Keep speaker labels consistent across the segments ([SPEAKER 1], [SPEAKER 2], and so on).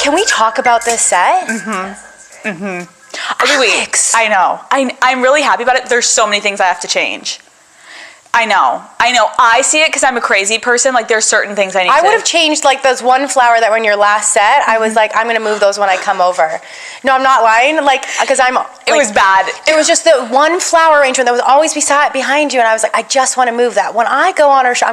[SPEAKER 1] Can we talk about this set?
[SPEAKER 2] Okay, wait. I know. I'm really happy about it. There's so many things I have to change. I know. I see it because I'm a crazy person. Like, there's certain things I
[SPEAKER 1] would have changed, like, those one flower that when your last set, I was like, I'm going to move those when I come over. No, I'm not lying. Like, because it
[SPEAKER 2] was bad.
[SPEAKER 1] It was just the one flower arrangement that was always behind you, and I was like, I just want to move that. When I go on our show,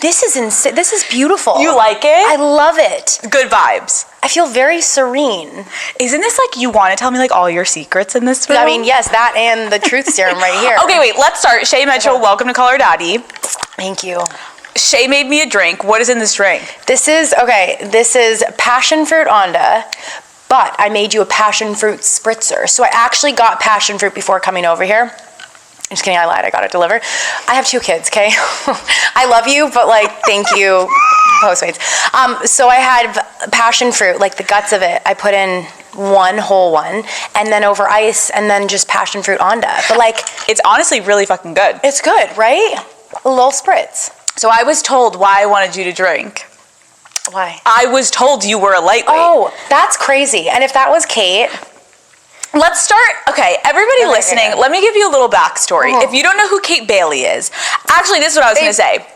[SPEAKER 1] this is beautiful.
[SPEAKER 2] You like it?
[SPEAKER 1] I love it.
[SPEAKER 2] Good vibes.
[SPEAKER 1] I feel very serene.
[SPEAKER 2] Isn't this like you want to tell me like all your secrets in this room?
[SPEAKER 1] I mean, yes, that and the truth serum right here.
[SPEAKER 2] Okay, wait, let's start. Shay Mitchell, welcome to Call Her Daddy.
[SPEAKER 1] Thank you.
[SPEAKER 2] Shay made me a drink. What is in this drink?
[SPEAKER 1] This is passion fruit onda, but I made you a passion fruit spritzer. So I actually got passion fruit before coming over here. I'm just kidding, I lied, I got it delivered. I have 2 kids, okay? I love you, but like, thank you, Postmates. So I had passion fruit, like the guts of it, I put in one whole one, and then over ice, and then just passion fruit onda. But like,
[SPEAKER 2] it's honestly really fucking good.
[SPEAKER 1] It's good, right? A little spritz.
[SPEAKER 2] So I was told why I wanted you to drink.
[SPEAKER 1] Why?
[SPEAKER 2] I was told you were a lightweight.
[SPEAKER 1] Oh, that's crazy. And if that was Kate...
[SPEAKER 2] Let's start, okay, everybody listening, let me give you a little backstory. If you don't know who Kate Bailey is, actually, this is what I was going to say.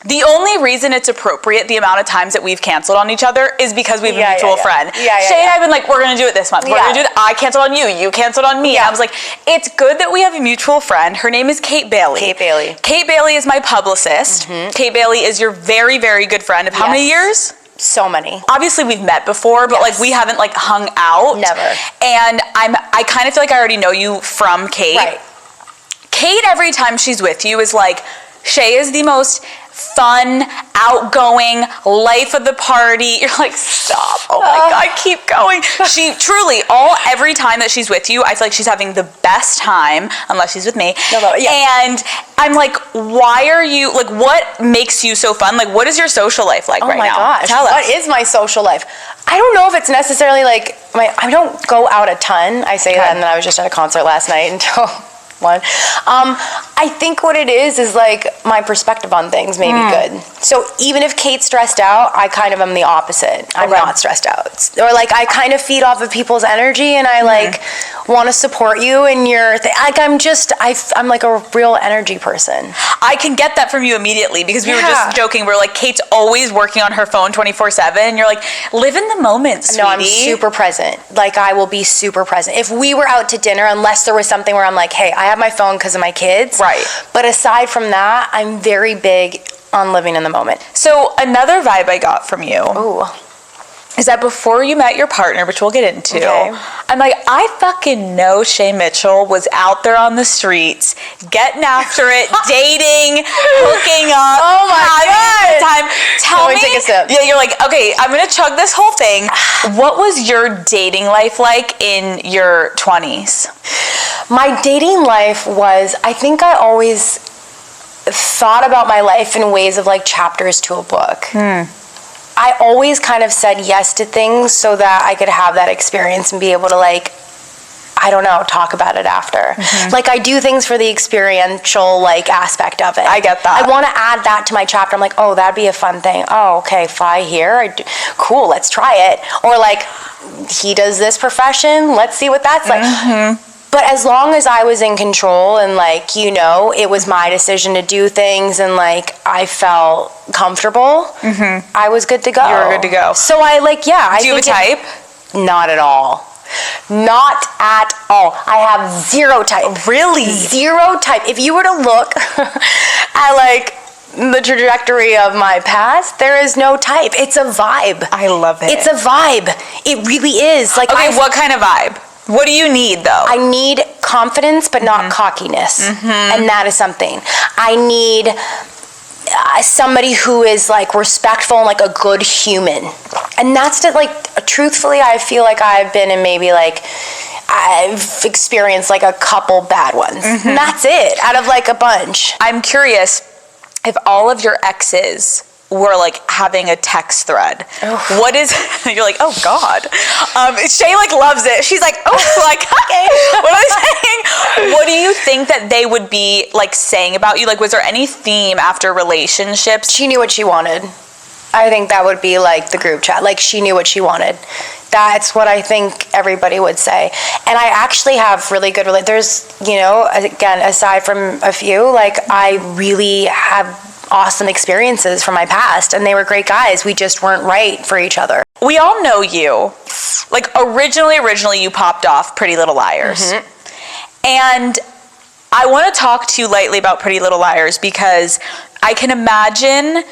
[SPEAKER 2] The only reason it's appropriate, the amount of times that we've canceled on each other, is because we have a mutual friend. Shay and I have been like, we're going to do it this month. We're going to do it. I canceled on you. You canceled on me. I was like, it's good that we have a mutual friend. Her name is Kate Bailey.
[SPEAKER 1] Kate Bailey.
[SPEAKER 2] Kate Bailey is my publicist. Kate Bailey is your very, very good friend of how many years?
[SPEAKER 1] So many.
[SPEAKER 2] Obviously we've met before, but like we haven't like hung out.
[SPEAKER 1] Never.
[SPEAKER 2] And I kind of feel like I already know you from Kate.
[SPEAKER 1] Right.
[SPEAKER 2] Kate, every time she's with you, is like, Shay is the most fun, outgoing, life of the party. You're like, stop. Oh my God, keep going. She truly, every time that she's with you, I feel like she's having the best time, unless she's with me. And I'm like, why are you, like, what makes you so fun? Like, what is your social life like right now?
[SPEAKER 1] Oh my gosh.
[SPEAKER 2] Tell us.
[SPEAKER 1] What is my social life? I don't know if it's necessarily like, I don't go out a ton. I say that, and then I was just at a concert last night until 1. I think what it is like my perspective on things may be good. So even if Kate's stressed out, I kind of am the opposite. I'm not stressed out. Or like I kind of feed off of people's energy, and I like want to support you in your like I'm like a real energy person.
[SPEAKER 2] I can get that from you immediately, because we were just joking. We're like, Kate's always working on her phone 24/7. And you're like, live in the moment, sweetie.
[SPEAKER 1] No, I'm super present. Like I will be super present. If we were out to dinner, unless there was something where I'm like, hey, I have my phone because of my kids.
[SPEAKER 2] Right.
[SPEAKER 1] But aside from that, I'm very big on living in the moment.
[SPEAKER 2] So another vibe I got from you is that before you met your partner, which we'll get into, I'm like, I fucking know Shay Mitchell was out there on the streets, getting after it, dating, hooking up.
[SPEAKER 1] Oh my God.
[SPEAKER 2] Tell me.
[SPEAKER 1] Take a sip.
[SPEAKER 2] Yeah, you're like, okay, I'm going to chug this whole thing. What was your dating life like in your 20s?
[SPEAKER 1] My dating life was, I think I always thought about my life in ways of like chapters to a book. I always kind of said yes to things so that I could have that experience and be able to like, I don't know, talk about it after. Like I do things for the experiential like aspect of it.
[SPEAKER 2] I get that.
[SPEAKER 1] I want to add that to my chapter. I'm like, oh, that'd be a fun thing. Oh, okay, fly here. Cool, let's try it. Or like, he does this profession. Let's see what that's like. But as long as I was in control and like, you know, it was my decision to do things and like I felt comfortable, I was good to go.
[SPEAKER 2] You were good to go.
[SPEAKER 1] So I like,
[SPEAKER 2] Do you have a type?
[SPEAKER 1] Not at all. Not at all. I have zero type.
[SPEAKER 2] Really?
[SPEAKER 1] Zero type. If you were to look at like the trajectory of my past, there is no type. It's a vibe.
[SPEAKER 2] I love it.
[SPEAKER 1] It's a vibe. It really is. Like,
[SPEAKER 2] okay, what kind of vibe? What do you need though?
[SPEAKER 1] I need confidence, but not cockiness. And that is something. I need somebody who is like respectful and like a good human. And that's like, truthfully, I feel like I've been in maybe like, I've experienced like a couple bad ones. And that's it, out of like a bunch.
[SPEAKER 2] I'm curious if all of your exes were like having a text thread. What is, you're like, oh God. Shay like loves it. She's like, oh, like, okay, what am I saying? What do you think that they would be like saying about you? Like, was there any theme after relationships?
[SPEAKER 1] She knew what she wanted. I think that would be like the group chat. Like, she knew what she wanted. That's what I think everybody would say. And I actually have really good, there's, again, aside from a few, like, I really have awesome experiences from my past, and they were great guys. We just weren't right for each other.
[SPEAKER 2] We all know you. Like, originally you popped off Pretty Little Liars. And I want to talk to you lightly about Pretty Little Liars because I can imagine,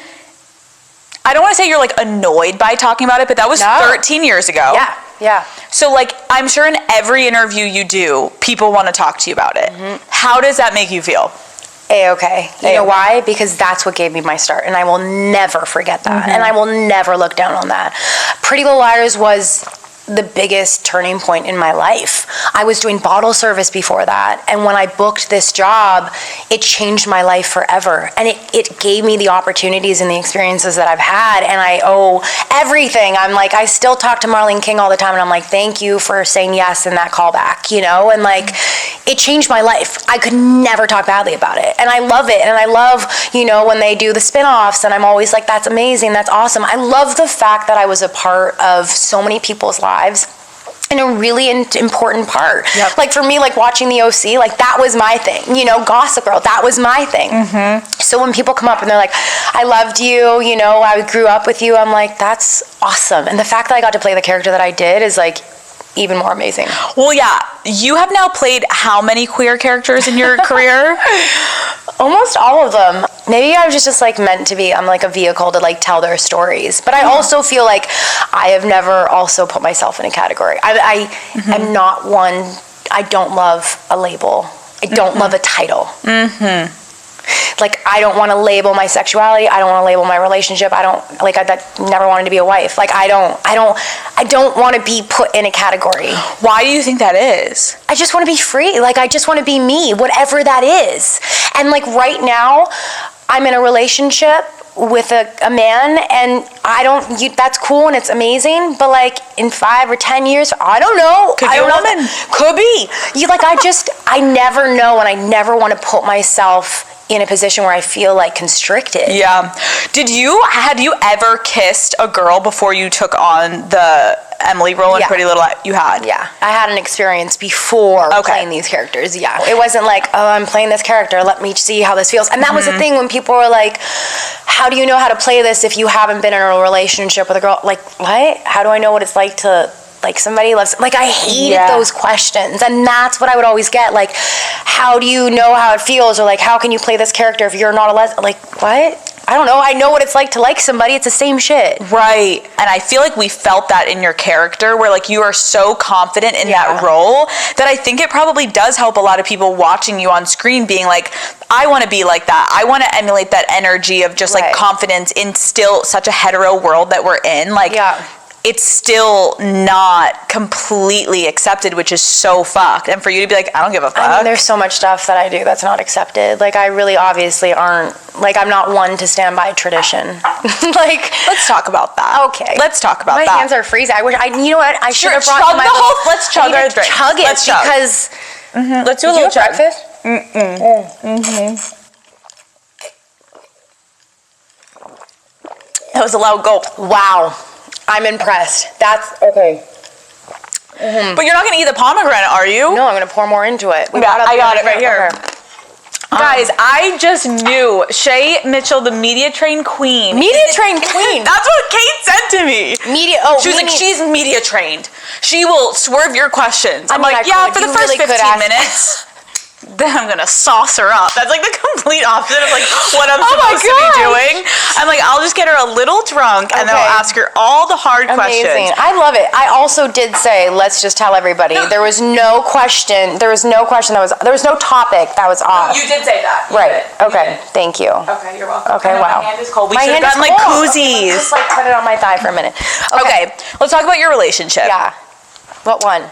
[SPEAKER 2] I don't want to say you're like annoyed by talking about it, but that was 13 years ago.
[SPEAKER 1] Yeah.
[SPEAKER 2] So like, I'm sure in every interview you do, people want to talk to you about it. How does that make you feel?
[SPEAKER 1] A-okay. You know why? Because that's what gave me my start, and I will never forget that, and I will never look down on that. Pretty Little Liars was the biggest turning point in my life. I was doing bottle service before that, and when I booked this job, it changed my life forever, and it gave me the opportunities and the experiences that I've had, and I owe everything. I'm like, I still talk to Marlene King all the time, and I'm like, thank you for saying yes in that callback, and like, it changed my life. I could never talk badly about it, and I love it, and I love, when they do the spin-offs, and I'm always like, that's amazing, that's awesome. I love the fact that I was a part of so many people's lives in a really important part. Like, for me, like, watching the OC, like, that was my thing. Gossip Girl, that was my thing. So when people come up and they're like, I loved you, I grew up with you, I'm like, that's awesome. And the fact that I got to play the character that I did is, like, even more amazing.
[SPEAKER 2] Well, yeah. You have now played how many queer characters in your career?
[SPEAKER 1] Almost all of them. Maybe I was just like meant to be. I'm like a vehicle to like tell their stories. But I also feel like I have never also put myself in a category. I am not one. I don't love a label. I don't love a title. Like, I don't want to label my sexuality. I don't want to label my relationship. I never wanted to be a wife. Like, I don't want to be put in a category.
[SPEAKER 2] Why do you think that is?
[SPEAKER 1] I just want to be free. Like, I just want to be me, whatever that is. And like, right now, I'm in a relationship with a man, and that's cool and it's amazing, but like, in 5 or 10 years, I don't know.
[SPEAKER 2] Could be a woman.
[SPEAKER 1] Could be. I never know, and I never want to put myself in a position where I feel like constricted.
[SPEAKER 2] Yeah. Had you ever kissed a girl before you took on the Emily role in Pretty Little Liars? You had?
[SPEAKER 1] Yeah. I had an experience before playing these characters. Yeah. It wasn't like, oh, I'm playing this character, let me see how this feels. And that was the thing when people were like, how do you know how to play this if you haven't been in a relationship with a girl? Like, what? How do I know what it's like to like somebody loves, like, I hated those questions, and that's what I would always get, like, how do you know how it feels, or like, how can you play this character if you're not a lesbian? Like, what? I don't know. I know what it's like to like somebody. It's the same shit.
[SPEAKER 2] Right. And I feel like we felt that in your character, where like you are so confident in that role that I think it probably does help a lot of people watching you on screen being like, I want to be like that. I want to emulate that energy of just like confidence in still such a hetero world that we're in. Like, it's still not completely accepted, which is so fucked. And for you to be like, I don't give a fuck.
[SPEAKER 1] I mean, there's so much stuff that I do that's not accepted. Like, I really obviously aren't, like, I'm not one to stand by tradition. Like,
[SPEAKER 2] let's talk about that.
[SPEAKER 1] Okay.
[SPEAKER 2] Let's talk about
[SPEAKER 1] that.
[SPEAKER 2] My
[SPEAKER 1] hands are freezing. You know what? I should have brought
[SPEAKER 2] chug
[SPEAKER 1] my
[SPEAKER 2] the whole, let's chug our drink.
[SPEAKER 1] Chug it.
[SPEAKER 2] Let's chug.
[SPEAKER 1] Because
[SPEAKER 2] let's do a little chug.
[SPEAKER 1] Breakfast?
[SPEAKER 2] That was a loud gulp.
[SPEAKER 1] Wow. I'm impressed. That's okay.
[SPEAKER 2] But you're not going to eat the pomegranate, are you?
[SPEAKER 1] No, I'm going to pour more into it.
[SPEAKER 2] I got it right here. Guys, I just knew Shay Mitchell, the media trained queen.
[SPEAKER 1] Media trained queen?
[SPEAKER 2] That's what Kate said to me. She was like, she's media trained. She will swerve your questions. I'm like, yeah, for the first 15 minutes. Then I'm gonna sauce her up. That's like the complete opposite of like what I'm supposed to be doing. I'm like, I'll just get her a little drunk and then I'll ask her all the hard questions.
[SPEAKER 1] I love it. I also did say, let's just tell everybody, there was no question. There was no topic that was off.
[SPEAKER 2] You did say that.
[SPEAKER 1] Right. Okay. Thank you.
[SPEAKER 2] Okay, you're welcome.
[SPEAKER 1] Okay. Wow.
[SPEAKER 2] My hand is cold. We should have gotten like koozies.
[SPEAKER 1] Just like put it on my thigh for a minute.
[SPEAKER 2] Okay. Let's talk about your relationship.
[SPEAKER 1] Yeah. What one?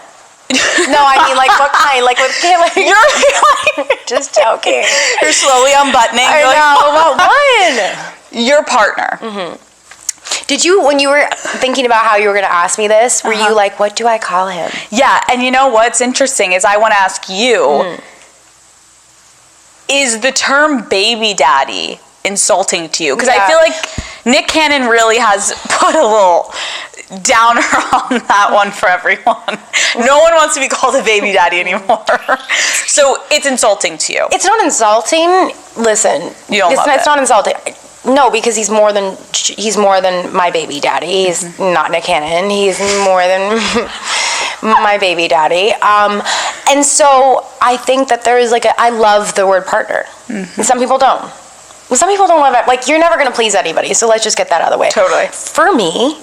[SPEAKER 1] No, I mean, like, what kind? Like, with like,
[SPEAKER 2] you're
[SPEAKER 1] just joking.
[SPEAKER 2] You're slowly unbuttoning.
[SPEAKER 1] I know. What one?
[SPEAKER 2] Your partner.
[SPEAKER 1] Did you, when you were thinking about how you were going to ask me this, were you like, what do I call him?
[SPEAKER 2] Yeah, and you know what's interesting is I want to ask you, is the term baby daddy insulting to you? Because I feel like Nick Cannon really has put a little downer on that one for everyone. No one wants to be called a baby daddy anymore. So it's insulting to you.
[SPEAKER 1] It's not insulting. Listen,
[SPEAKER 2] You don't love
[SPEAKER 1] it's
[SPEAKER 2] it.
[SPEAKER 1] not insulting. No, because he's more than my baby daddy. He's not Nick Cannon. He's more than my baby daddy. And so I think that there is I love the word partner. Some people don't. Some people don't love it. Like, you're never going to please anybody, so let's just get that out of the way.
[SPEAKER 2] Totally.
[SPEAKER 1] For me,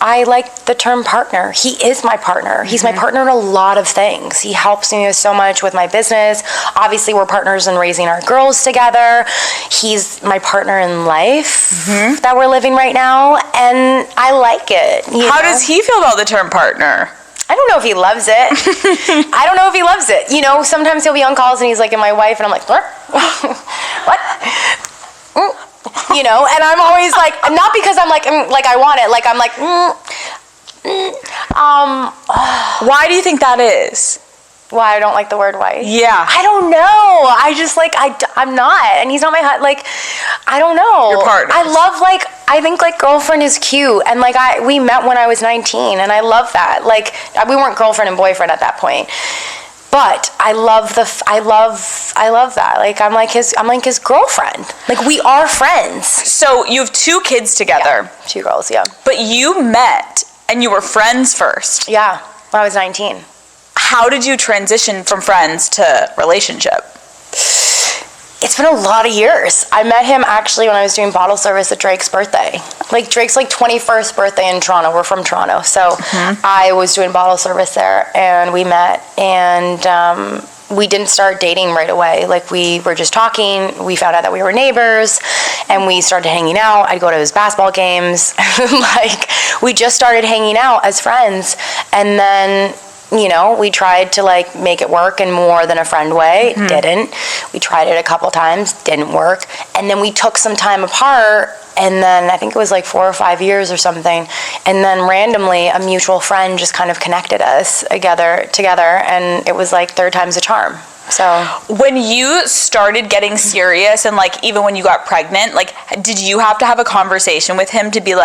[SPEAKER 1] I like the term partner. He is my partner. He's my partner in a lot of things. He helps me so much with my business. Obviously, we're partners in raising our girls together. He's my partner in life that we're living right now, and I like it.
[SPEAKER 2] How does he feel about the term partner?
[SPEAKER 1] I don't know if he loves it. I don't know if he loves it. You know, sometimes he'll be on calls and he's like, "And my wife," and I'm like, "What?" What? You know, and I'm always like, not because I'm like I want it. Like, I'm like,
[SPEAKER 2] Why do you think that is?
[SPEAKER 1] Why I don't like the word wife?
[SPEAKER 2] Yeah.
[SPEAKER 1] I don't know. I just I'm not, and he's not my I don't know.
[SPEAKER 2] Your partner.
[SPEAKER 1] I think girlfriend is cute, and we met when I was 19, and I love that. We weren't girlfriend and boyfriend at that point, but I love that. I'm like his girlfriend. We are friends.
[SPEAKER 2] So you have 2 kids together.
[SPEAKER 1] Yeah, 2 girls. Yeah.
[SPEAKER 2] But you met and you were friends first.
[SPEAKER 1] Yeah, when I was 19.
[SPEAKER 2] How did you transition from friends to relationship?
[SPEAKER 1] It's been a lot of years. I met him actually when I was doing bottle service at Drake's birthday. Drake's 21st birthday in Toronto. We're from Toronto. So I was doing bottle service there, and we met, and we didn't start dating right away. We were just talking. We found out that we were neighbors, and we started hanging out. I'd go to his basketball games. We just started hanging out as friends, and then we tried to make it work in more than a friend way. Didn't. We tried it a couple times, didn't work. And then we took some time apart, and then I think it was 4 or 5 years or something. And then randomly a mutual friend just kind of connected us together, and it was third time's a charm. So
[SPEAKER 2] when you started getting serious, and even when you got pregnant, did you have to have a conversation with him to be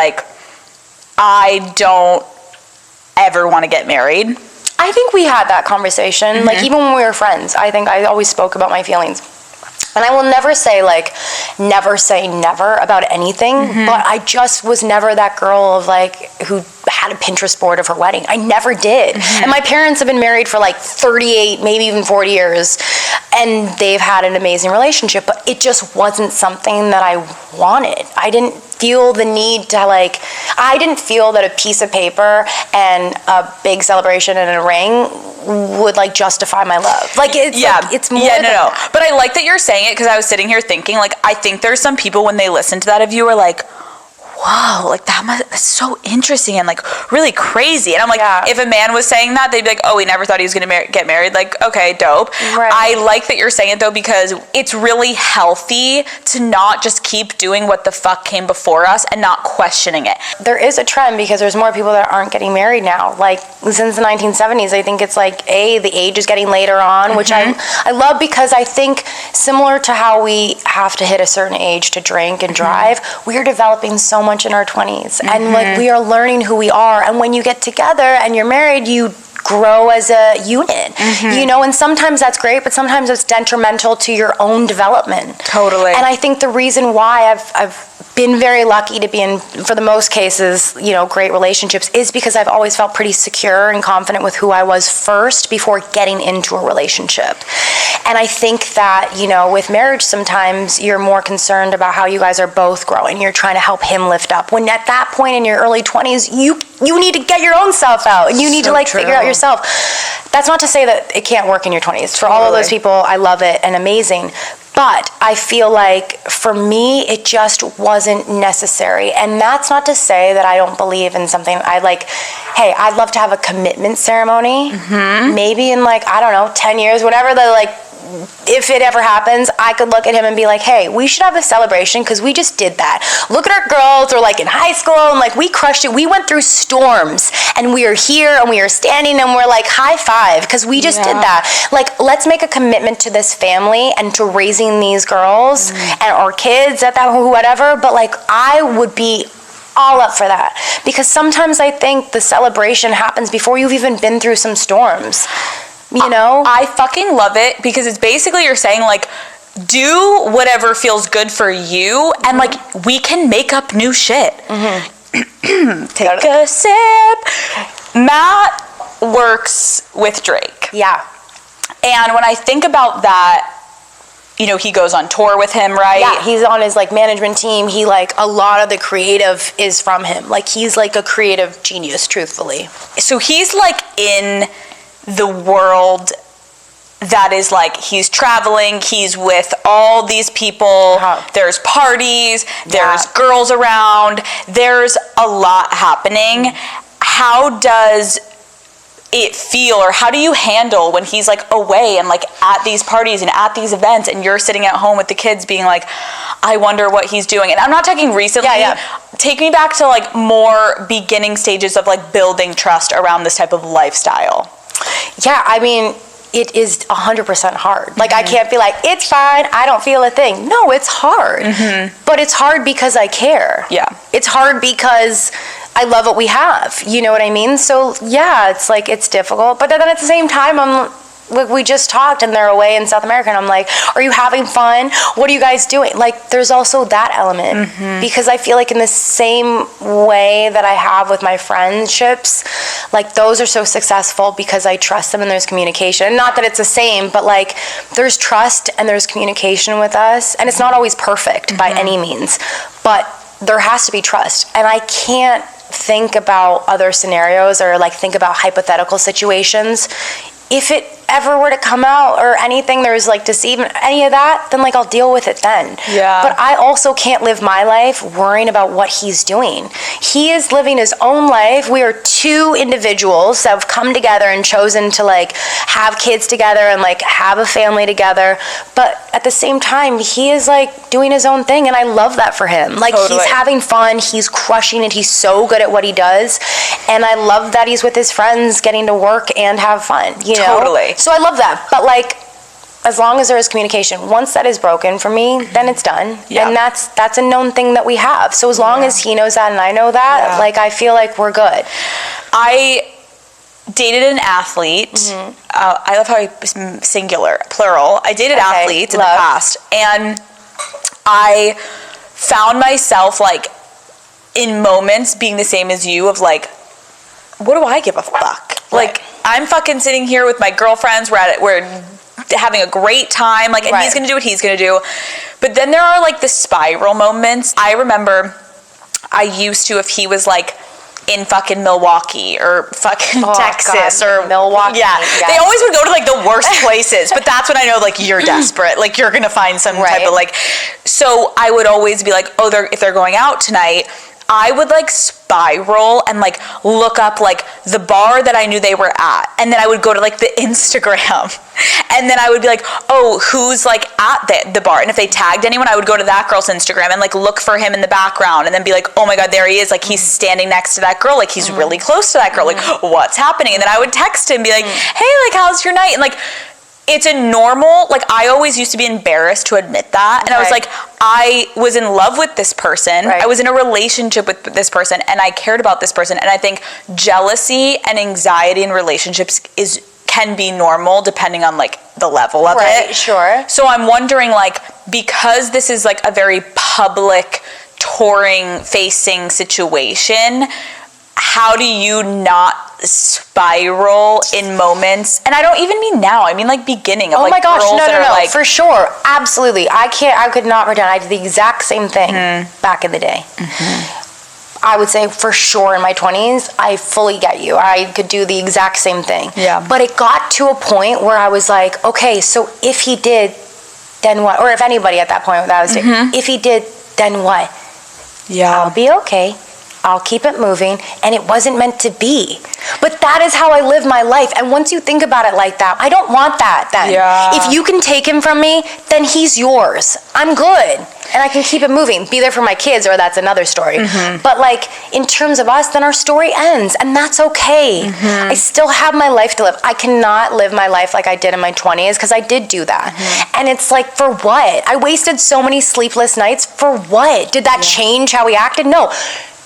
[SPEAKER 2] I don't ever want to get married?
[SPEAKER 1] I think we had that conversation, even when we were friends. I think I always spoke about my feelings. And I will never say never about anything, but I just was never that girl of who had a Pinterest board of her wedding. I never did. And my parents have been married for 38, maybe even 40 years, and they've had an amazing relationship, but it just wasn't something that I wanted. I didn't feel the need to I didn't feel that a piece of paper and a big celebration and a ring would justify my love. It's more than that.
[SPEAKER 2] But I like that you're saying it, because I was sitting here thinking I think there's some people when they listen to that of you are whoa, that's so interesting and really crazy. And I'm if a man was saying that, they'd be oh, he never thought he was going to get married. Okay, dope.
[SPEAKER 1] Right.
[SPEAKER 2] I like that you're saying it though, because it's really healthy to not just keep doing what the fuck came before us and not questioning it.
[SPEAKER 1] There is a trend, because there's more people that aren't getting married now. Since the 1970s, I think it's the age is getting later on, which I love, because I think similar to how we have to hit a certain age to drink and drive, we are developing so much in our 20s, and we are learning who we are, and when you get together and you're married, you grow as a unit, and sometimes that's great, but sometimes it's detrimental to your own development.
[SPEAKER 2] Totally.
[SPEAKER 1] And I think the reason why I've been very lucky to be in, for the most cases, great relationships, is because I've always felt pretty secure and confident with who I was first before getting into a relationship. And I think that, with marriage, sometimes you're more concerned about how you guys are both growing. You're trying to help him lift up. When at that point in your early 20s, you need to get your own self out, and you need to figure out yourself. That's not to say that it can't work in your 20s. For all of those people, I love it and amazing. But I feel for me, it just wasn't necessary. And that's not to say that I don't believe in something. Hey, I'd love to have a commitment ceremony. Maybe in 10 years, whatever the if it ever happens, I could look at him and be like, hey, we should have a celebration because we just did that. Look at our girls, we're like in high school and like we crushed it. We went through storms and we are here and we are standing and we're like high five because we just did that. Like, let's make a commitment to this family and to raising these girls and our kids at that, whatever. But like, I would be all up for that because sometimes I think the celebration happens before you've even been through some storms. You know?
[SPEAKER 2] I fucking love it because it's basically you're saying like, do whatever feels good for you and like we can make up new shit. Take a sip. Matt works with Drake.
[SPEAKER 1] Yeah.
[SPEAKER 2] And when I think about that, you know, he goes on tour with him, right?
[SPEAKER 1] Yeah, he's on his like management team. He like, a lot of the creative is from him. Like, he's like a creative genius, truthfully.
[SPEAKER 2] So he's like in the world that is like, he's traveling, he's with all these people, there's parties, there's girls around, there's a lot happening. How does it feel, or how do you handle when he's like away and like at these parties and at these events and you're sitting at home with the kids being like, I wonder what he's doing? And I'm not talking recently. Take me back to like more beginning stages of like building trust around this type of lifestyle.
[SPEAKER 1] Yeah, I mean, it is 100% hard. Like, I can't be like, it's fine, I don't feel a thing. No, it's hard. But it's hard because I care.
[SPEAKER 2] Yeah.
[SPEAKER 1] It's hard because I love what we have. You know what I mean? So, yeah, it's like, it's difficult. But then at the same time, like, we just talked and they're away in South America and I'm like, are you having fun? What are you guys doing? Like, there's also that element because I feel like in the same way that I have with my friendships, like, those are so successful because I trust them and there's communication. Not that it's the same, but like, there's trust and there's communication with us, and it's not always perfect by any means, but there has to be trust. And I can't think about other scenarios or like think about hypothetical situations. If it ever were to come out or anything, there's like deceivement, any of that, then like I'll deal with it then.
[SPEAKER 2] Yeah.
[SPEAKER 1] But I also can't live my life worrying about what he's doing. He is living his own life. We are two individuals that have come together and chosen to like have kids together and like have a family together. But at the same time, he is like doing his own thing, and I love that for him. Like, he's having fun, he's crushing it, he's so good at what he does, and I love that he's with his friends getting to work and have fun, you know?
[SPEAKER 2] Totally.
[SPEAKER 1] So I love that. But like, as long as there is communication, once that is broken for me, then it's done. And that's a known thing that we have. So as long as he knows that and I know that, like, I feel like we're good.
[SPEAKER 2] I dated an athlete. I love how I singular, plural. I dated athletes in the past, and I found myself like in moments being the same as you of like, what do I give a fuck? Like, I'm fucking sitting here with my girlfriends, we're having a great time, like, and he's gonna do what he's gonna do. But then there are like the spiral moments. I remember I used to, if he was like in fucking Milwaukee or fucking Texas or
[SPEAKER 1] Milwaukee.
[SPEAKER 2] They always would go to like the worst places, but that's when I know like you're desperate, like you're gonna find some type of like. So I would always be like, oh, if they're going out tonight, I would like spiral and like look up like the bar that I knew they were at, and then I would go to like the Instagram, and then I would be like, oh, who's like at the bar, and if they tagged anyone, I would go to that girl's Instagram and like look for him in the background, and then be like, oh my god, there he is, like he's standing next to that girl, like he's really close to that girl, like what's happening? And then I would text him, be like, hey, like how's your night? And like, it's a normal, like, I always used to be embarrassed to admit that. And I was like, I was in love with this person. I was in a relationship with this person, and I cared about this person. And I think jealousy and anxiety in relationships can be normal depending on like the level of it. So I'm wondering, like, because this is like a very public touring facing situation, how do you not spiral in moments? And I don't even mean now, I mean like beginning of like
[SPEAKER 1] my gosh,
[SPEAKER 2] girls
[SPEAKER 1] no,
[SPEAKER 2] like,
[SPEAKER 1] for sure, absolutely. I could not pretend. I did the exact same thing back in the day. I would say for sure in my 20s, I fully get you. I could do the exact same thing. But it got to a point where I was like, okay, so if he did, then what? Or if anybody at that point that I was doing, if he did, then what? I'll be okay. I'll keep it moving, and it wasn't meant to be. But that is how I live my life. And once you think about it like that, I don't want that then.
[SPEAKER 2] Yeah.
[SPEAKER 1] If you can take him from me, then he's yours. I'm good. And I can keep it moving. Be there for my kids, or that's another story. But like, in terms of us, then our story ends, and that's okay. I still have my life to live. I cannot live my life like I did in my 20s, because I did do that. And it's like, for what? I wasted so many sleepless nights. For what? Did that change how we acted? No.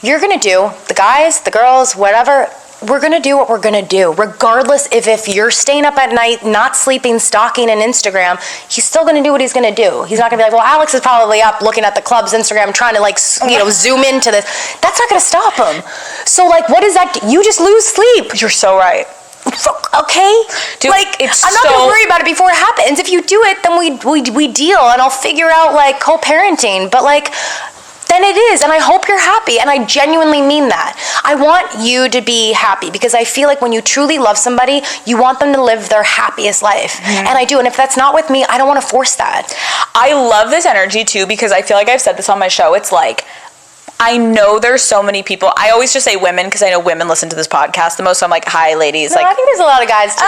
[SPEAKER 1] You're gonna do, the guys, the girls, whatever, we're gonna do what we're gonna do. Regardless if you're staying up at night, not sleeping, stalking an Instagram, he's still gonna do what he's gonna do. He's not gonna be like, well, Alex is probably up looking at the club's Instagram trying to like, zoom into this. That's not gonna stop him. So like, what is that? You just lose sleep.
[SPEAKER 2] You're so right.
[SPEAKER 1] Okay?
[SPEAKER 2] Dude,
[SPEAKER 1] like, I'm not gonna worry about it before it happens. If you do it, then we deal, and I'll figure out like co-parenting. But like, then it is, and I hope you're happy, and I genuinely mean that. I want you to be happy, because I feel like when you truly love somebody, you want them to live their happiest life. And I do, and if that's not with me, I don't want to force that.
[SPEAKER 2] I love this energy too, because I feel like I've said this on my show. It's like, I know there's so many people. I always just say women, because I know women listen to this podcast the most. So I'm like, hi, ladies.
[SPEAKER 1] No,
[SPEAKER 2] like,
[SPEAKER 1] I think there's a lot of guys too.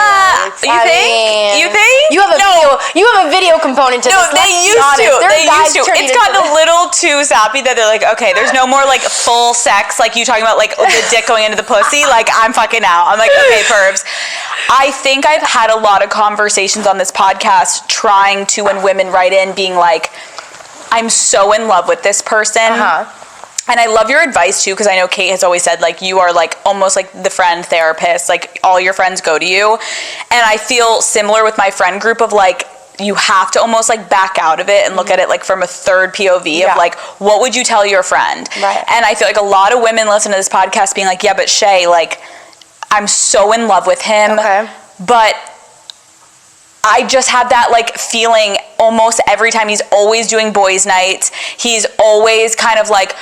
[SPEAKER 2] you think? You think?
[SPEAKER 1] You have a video component to
[SPEAKER 2] No,
[SPEAKER 1] this.
[SPEAKER 2] they used to. It's gotten a little too sappy that they're like, okay, there's no more like full sex, like you talking about like the dick going into the pussy. Like, I'm fucking out. I'm like, okay, pervs. I think I've had a lot of conversations on this podcast trying to, when women write in, being like, I'm so in love with this person. And I love your advice too, because I know Kate has always said like, you are like almost like the friend therapist, like all your friends go to you. And I feel similar with my friend group of like, you have to almost like back out of it and look at it like from a third POV of like, what would you tell your friend?
[SPEAKER 1] Right.
[SPEAKER 2] And I feel like a lot of women listen to this podcast being like, yeah, but Shay, like, I'm so in love with him, but I just have that like feeling almost every time. He's always doing boys' nights. He's always kind of like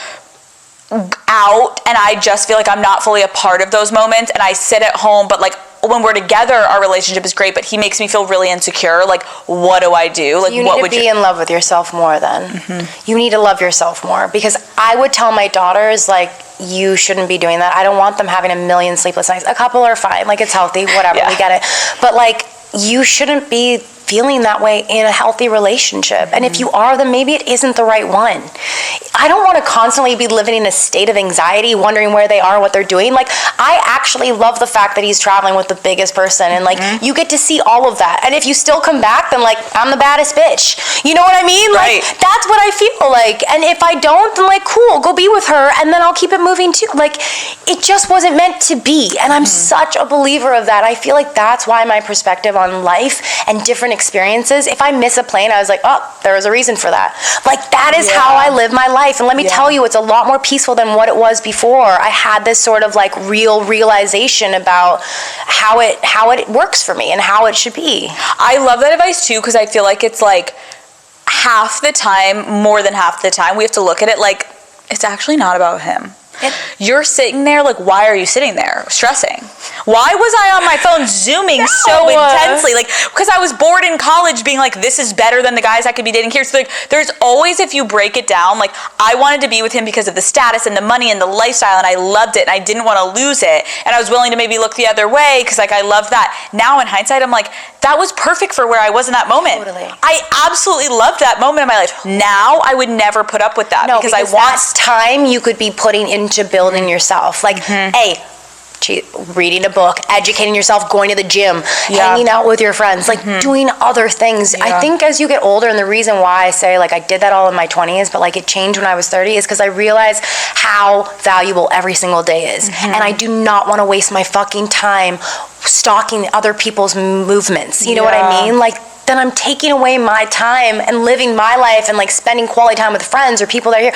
[SPEAKER 2] out, and I just feel like I'm not fully a part of those moments, and I sit at home, but like when we're together our relationship is great, but he makes me feel really insecure. Like, what do I do? Like,
[SPEAKER 1] you need to be in love with yourself more then. You need to love yourself more, because I would tell my daughters like, you shouldn't be doing that. I don't want them having a million sleepless nights. A couple are fine, like it's healthy, whatever, we get it, but like, you shouldn't be feeling that way in a healthy relationship. And if you are, then maybe it isn't the right one. I don't want to constantly be living in a state of anxiety, wondering where they are, what they're doing. Like, I actually love the fact that he's traveling with the biggest person, and like, you get to see all of that. And if you still come back, then like, I'm the baddest bitch. You know what I mean? Like, that's what I feel like. And if I don't, then like, cool, go be with her, and then I'll keep it moving too. Like, it just wasn't meant to be. And I'm such a believer of that. I feel like that's why my perspective on life and different experiences, if I miss a plane, I was like, oh, there was a reason for that. Like, that is how I live my life. And let me tell you, it's a lot more peaceful than what it was before. I had this sort of like realization about how it works for me and how it should be.
[SPEAKER 2] I love that advice too, because I feel like it's like half the time, more than half the time, we have to look at it like, it's actually not about him. You're sitting there, like, why are you sitting there stressing? Why was I on my phone zooming so intensely? Like, because I was bored in college being like, this is better than the guys I could be dating here. So like, there's always, if you break it down, like, I wanted to be with him because of the status and the money and the lifestyle, and I loved it, and I didn't want to lose it. And I was willing to maybe look the other way because like, I loved that. Now in hindsight, I'm like, that was perfect for where I was in that moment.
[SPEAKER 1] Totally.
[SPEAKER 2] I absolutely loved that moment in my life. Now I would never put up with that, because I want
[SPEAKER 1] time you could be putting into building yourself. Like, hey, reading a book, educating yourself, going to the gym, hanging out with your friends, like doing other things. I think as you get older, and the reason why I say like I did that all in my 20s, but like it changed when I was 30, is because I realized how valuable every single day is. And I do not want to waste my fucking time stalking other people's movements. You know what I mean? Like, then I'm taking away my time and living my life and like spending quality time with friends or people that are here.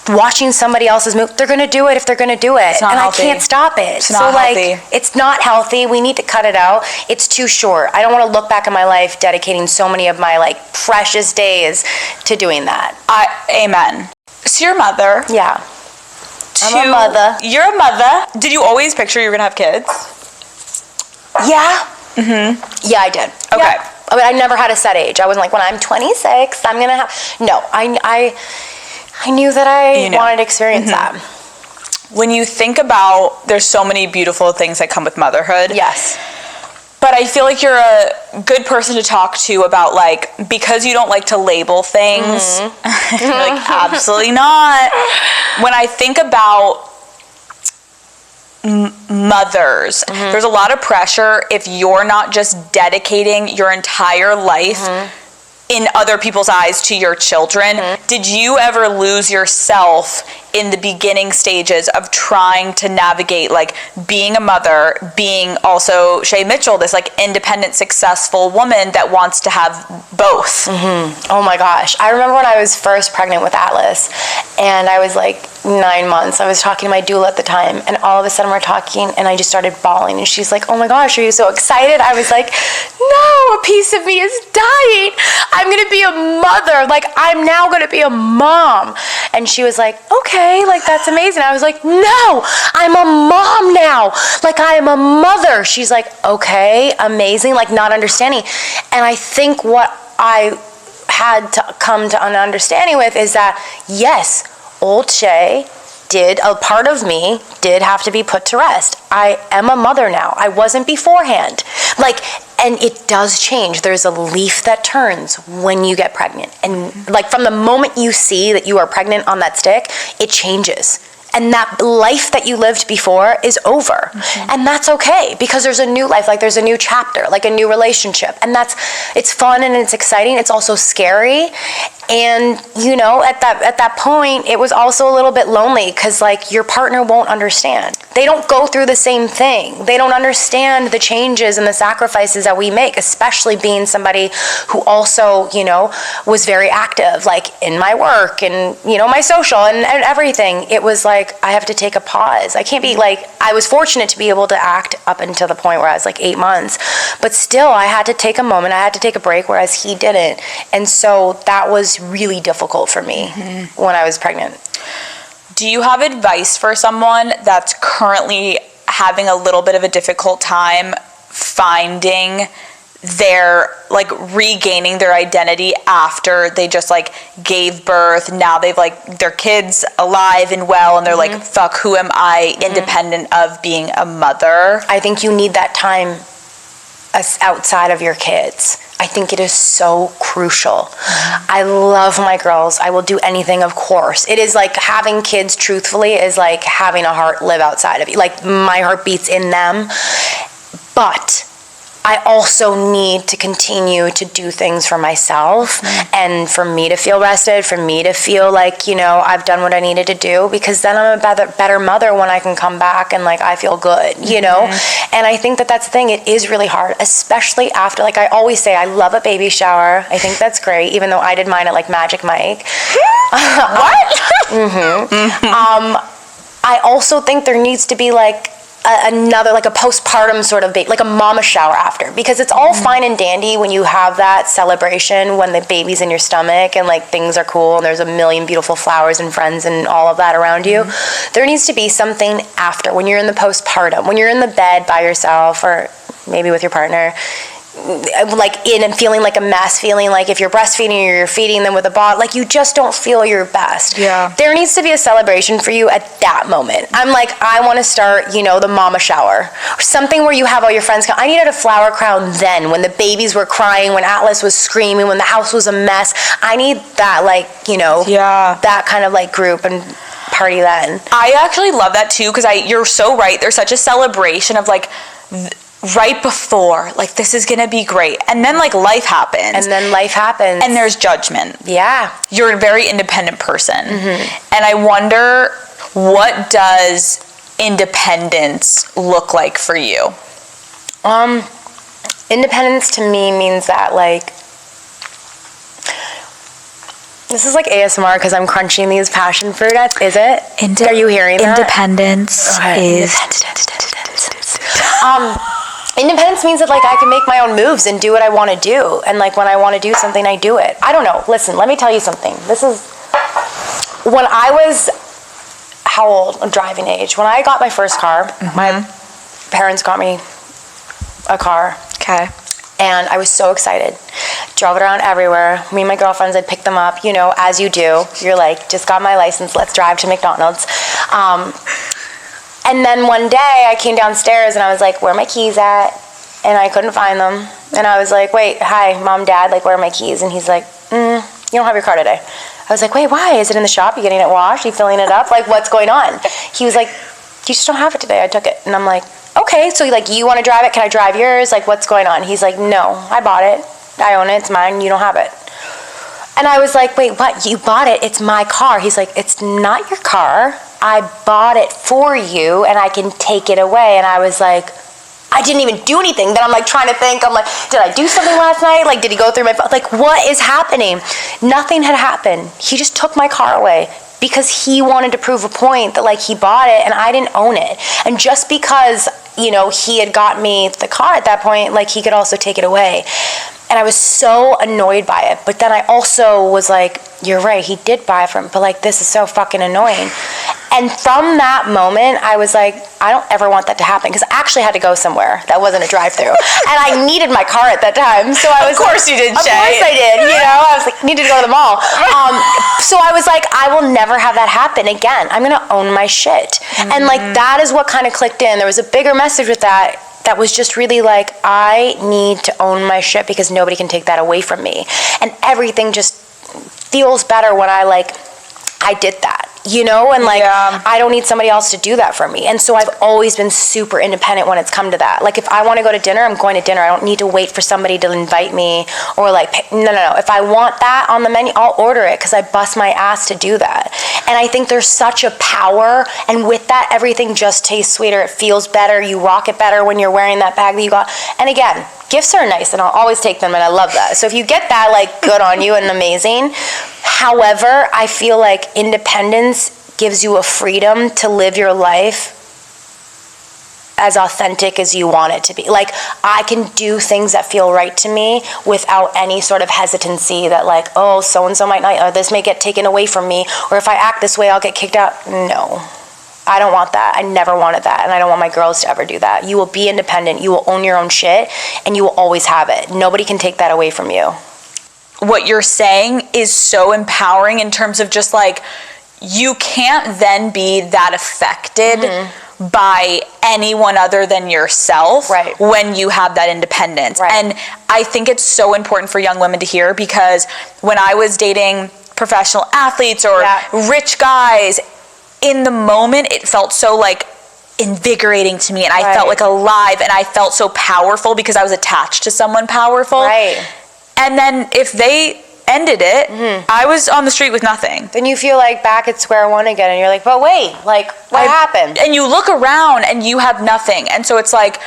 [SPEAKER 1] Watching somebody else's move, they're gonna do it if they're gonna do it, and healthy. I can't stop it.
[SPEAKER 2] It's not healthy.
[SPEAKER 1] It's not healthy. We need to cut it out. It's too short. I don't want to look back at my life dedicating so many of my like precious days to doing that.
[SPEAKER 2] Amen. So your mother.
[SPEAKER 1] Yeah. I'm a mother.
[SPEAKER 2] You're a mother. Did you always picture you were gonna have kids?
[SPEAKER 1] Yeah. Yeah, I did.
[SPEAKER 2] Okay.
[SPEAKER 1] Yeah. I mean, I never had a set age. I wasn't like, when I'm 26, I'm gonna have. No, I knew that I wanted to experience that.
[SPEAKER 2] When you think about, there's so many beautiful things that come with motherhood.
[SPEAKER 1] Yes.
[SPEAKER 2] But I feel like you're a good person to talk to about, like, because you don't like to label things. You're like, absolutely not. When I think about mothers, there's a lot of pressure if you're not just dedicating your entire life in other people's eyes to your children. Did you ever lose yourself in the beginning stages of trying to navigate, like, being a mother, being also Shay Mitchell, this, like, independent, successful woman that wants to have both?
[SPEAKER 1] Oh my gosh. I remember when I was first pregnant with Atlas, and I was like 9 months. I was talking to my doula at the time, and all of a sudden we're talking, and I just started bawling, and she's like, oh my gosh, are you so excited? I was like, no, a piece of me is dying. I'm gonna be a mother. Like, I'm now gonna be a mom. And she was like, okay, like, that's amazing. I was like, no, I'm a mom now. Like, I am a mother. She's like, okay, amazing, like, not understanding. And I think what I had to come to an understanding with is that, yes, old Shay a part of me did have to be put to rest. I am a mother now. I wasn't beforehand. Like, and it does change. There's a leaf that turns when you get pregnant. And like, from the moment you see that you are pregnant on that stick, it changes. And that life that you lived before is over. And that's okay, because there's a new life, like there's a new chapter, like a new relationship. And it's fun and it's exciting. It's also scary. And, you know, at that point, it was also a little bit lonely, because, like, your partner won't understand. They don't go through the same thing. They don't understand the changes and the sacrifices that we make, especially being somebody who also, you know, was very active, like, in my work and, you know, my social and everything. It was like, I have to take a pause. I can't be like, I was fortunate to be able to act up until the point where I was like 8 months, but still I had to take a moment. I had to take a break, whereas he didn't. And so that was really difficult for me when I was pregnant.
[SPEAKER 2] Do you have advice for someone that's currently having a little bit of a difficult time finding their, like, regaining their identity after they just, like, gave birth? Now they've, like, their kids alive and well, and they're like, fuck, who am I, independent of being a mother?
[SPEAKER 1] I think you need that time outside of your kids. I think it is so crucial. I love my girls. I will do anything, of course. It is like having kids, truthfully, is like having a heart live outside of you. Like, my heart beats in them. But I also need to continue to do things for myself and for me to feel rested, for me to feel like, you know, I've done what I needed to do, because then I'm a better mother when I can come back and, like, I feel good, you know? And I think that that's the thing. It is really hard, especially after, like, I always say, I love a baby shower. I think that's great, even though I did mine at, like, Magic Mike.
[SPEAKER 2] What?
[SPEAKER 1] I also think there needs to be, like, another, like, a postpartum sort of like a mama shower after, because it's all fine and dandy when you have that celebration when the baby's in your stomach and, like, things are cool and there's a million beautiful flowers and friends and all of that around you. There needs to be something after, when you're in the postpartum, when you're in the bed by yourself or maybe with your partner, like, in and feeling like a mess, feeling like if you're breastfeeding or you're feeding them with a bottle, like, you just don't feel your best.
[SPEAKER 2] Yeah.
[SPEAKER 1] There needs to be a celebration for you at that moment. I'm like, I want to start, you know, the mama shower or something where you have all your friends come. I needed a flower crown then, when the babies were crying, when Atlas was screaming, when the house was a mess. I need that, like, you know, that kind of, like, group and party then.
[SPEAKER 2] I actually love that too, because you're so right. There's such a celebration of, like, right before, like, this is gonna be great, and then, like, life happens,
[SPEAKER 1] and
[SPEAKER 2] there's judgment.
[SPEAKER 1] You're
[SPEAKER 2] a very independent person, and I wonder, what does independence look like for you?
[SPEAKER 1] Independence to me means that, like, this is like ASMR because I'm crunching these passion fruit nuts. Is it? Are you hearing that?
[SPEAKER 2] Independence is
[SPEAKER 1] independence means that, like, I can make my own moves and do what I want to do. And, like, when I want to do something, I do it. I don't know. Listen, let me tell you something. This is, when I was, how old? Driving age. When I got my first car, my parents got me a car.
[SPEAKER 2] Okay.
[SPEAKER 1] And I was so excited. Drove it around everywhere. Me and my girlfriends, I'd pick them up, you know, as you do. You're like, just got my license, let's drive to McDonald's. And then one day I came downstairs and I was like, where are my keys at? And I couldn't find them. And I was like, wait, hi, Mom, Dad, like, where are my keys? And he's like, you don't have your car today. I was like, wait, why? Is it in the shop? You getting it washed? You filling it up? Like, what's going on? He was like, you just don't have it today. I took it. And I'm like, okay, so like, you want to drive it? Can I drive yours? Like, what's going on? He's like, no, I bought it. I own it. It's mine. You don't have it. And I was like, wait, what? You bought it? It's my car. He's like, it's not your car. I bought it for you and I can take it away. And I was like, I didn't even do anything. Then I'm like trying to think, I'm like, did I do something last night? Like, did he go through my phone? Like, what is happening? Nothing had happened. He just took my car away because he wanted to prove a point that like he bought it and I didn't own it. And just because, you know, he had got me the car at that point, like he could also take it away. And I was so annoyed by it. But then I also was like, you're right, he did buy it from him, but like, this is so fucking annoying. And from that moment, I was like, I don't ever want that to happen. Because I actually had to go somewhere that wasn't a drive-through. And I needed my car at that time. So I was
[SPEAKER 2] Of course you did, Shay.
[SPEAKER 1] Of course I did, you know? I was like, needed to go to the mall. So I was like, I will never have that happen again. I'm going to own my shit. And like, that is what kind of clicked in. There was a bigger message with that was just really like, I need to own my shit because nobody can take that away from me. And everything just feels better when I did that. You know, and like, I don't need somebody else to do that for me. And so I've always been super independent when it's come to that. Like, if I want to go to dinner, I'm going to dinner. I don't need to wait for somebody to invite me or like, no. If I want that on the menu, I'll order it because I bust my ass to do that. And I think there's such a power. And with that, everything just tastes sweeter. It feels better. You rock it better when you're wearing that bag that you got. And again, gifts are nice and I'll always take them and I love that. So if you get that, like, good on you and amazing. However, I feel like independence gives you a freedom to live your life as authentic as you want it to be. Like, I can do things that feel right to me without any sort of hesitancy that like, oh, so-and-so might not, or this may get taken away from me, or if I act this way, I'll get kicked out. No. I don't want that. I never wanted that, and I don't want my girls to ever do that. You will be independent, you will own your own shit, and you will always have it. Nobody can take that away from you.
[SPEAKER 2] What you're saying is so empowering in terms of just like, you can't then be that affected by anyone other than yourself when you have that independence. And I think it's so important for young women to hear, because when I was dating professional athletes or rich guys, in the moment it felt so like invigorating to me, and I felt like alive, and I felt so powerful because I was attached to someone powerful. And then if they ended it, I was on the street with nothing.
[SPEAKER 1] Then you feel like back at square one again, and you're like, but wait, like, what happened?
[SPEAKER 2] And you look around and you have nothing. And so it's like,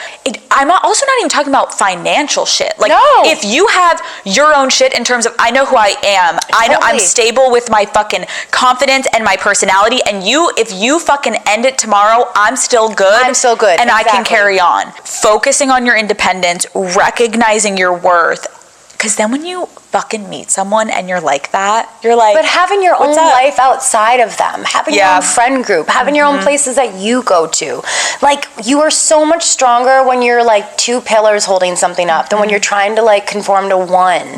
[SPEAKER 2] I'm also not even talking about financial shit. Like, if you have your own shit in terms of, I know who I am, I know I'm stable with my fucking confidence and my personality, and if you fucking end it tomorrow, I'm still good.
[SPEAKER 1] I'm still good.
[SPEAKER 2] And I can carry on. Focusing on your independence, recognizing your worth. Because then when you fucking meet someone and you're like that, you're like,
[SPEAKER 1] but having your own life outside of them, having your own friend group, having your own places that you go to, like, you are so much stronger when you're like two pillars holding something up than when you're trying to like conform to one.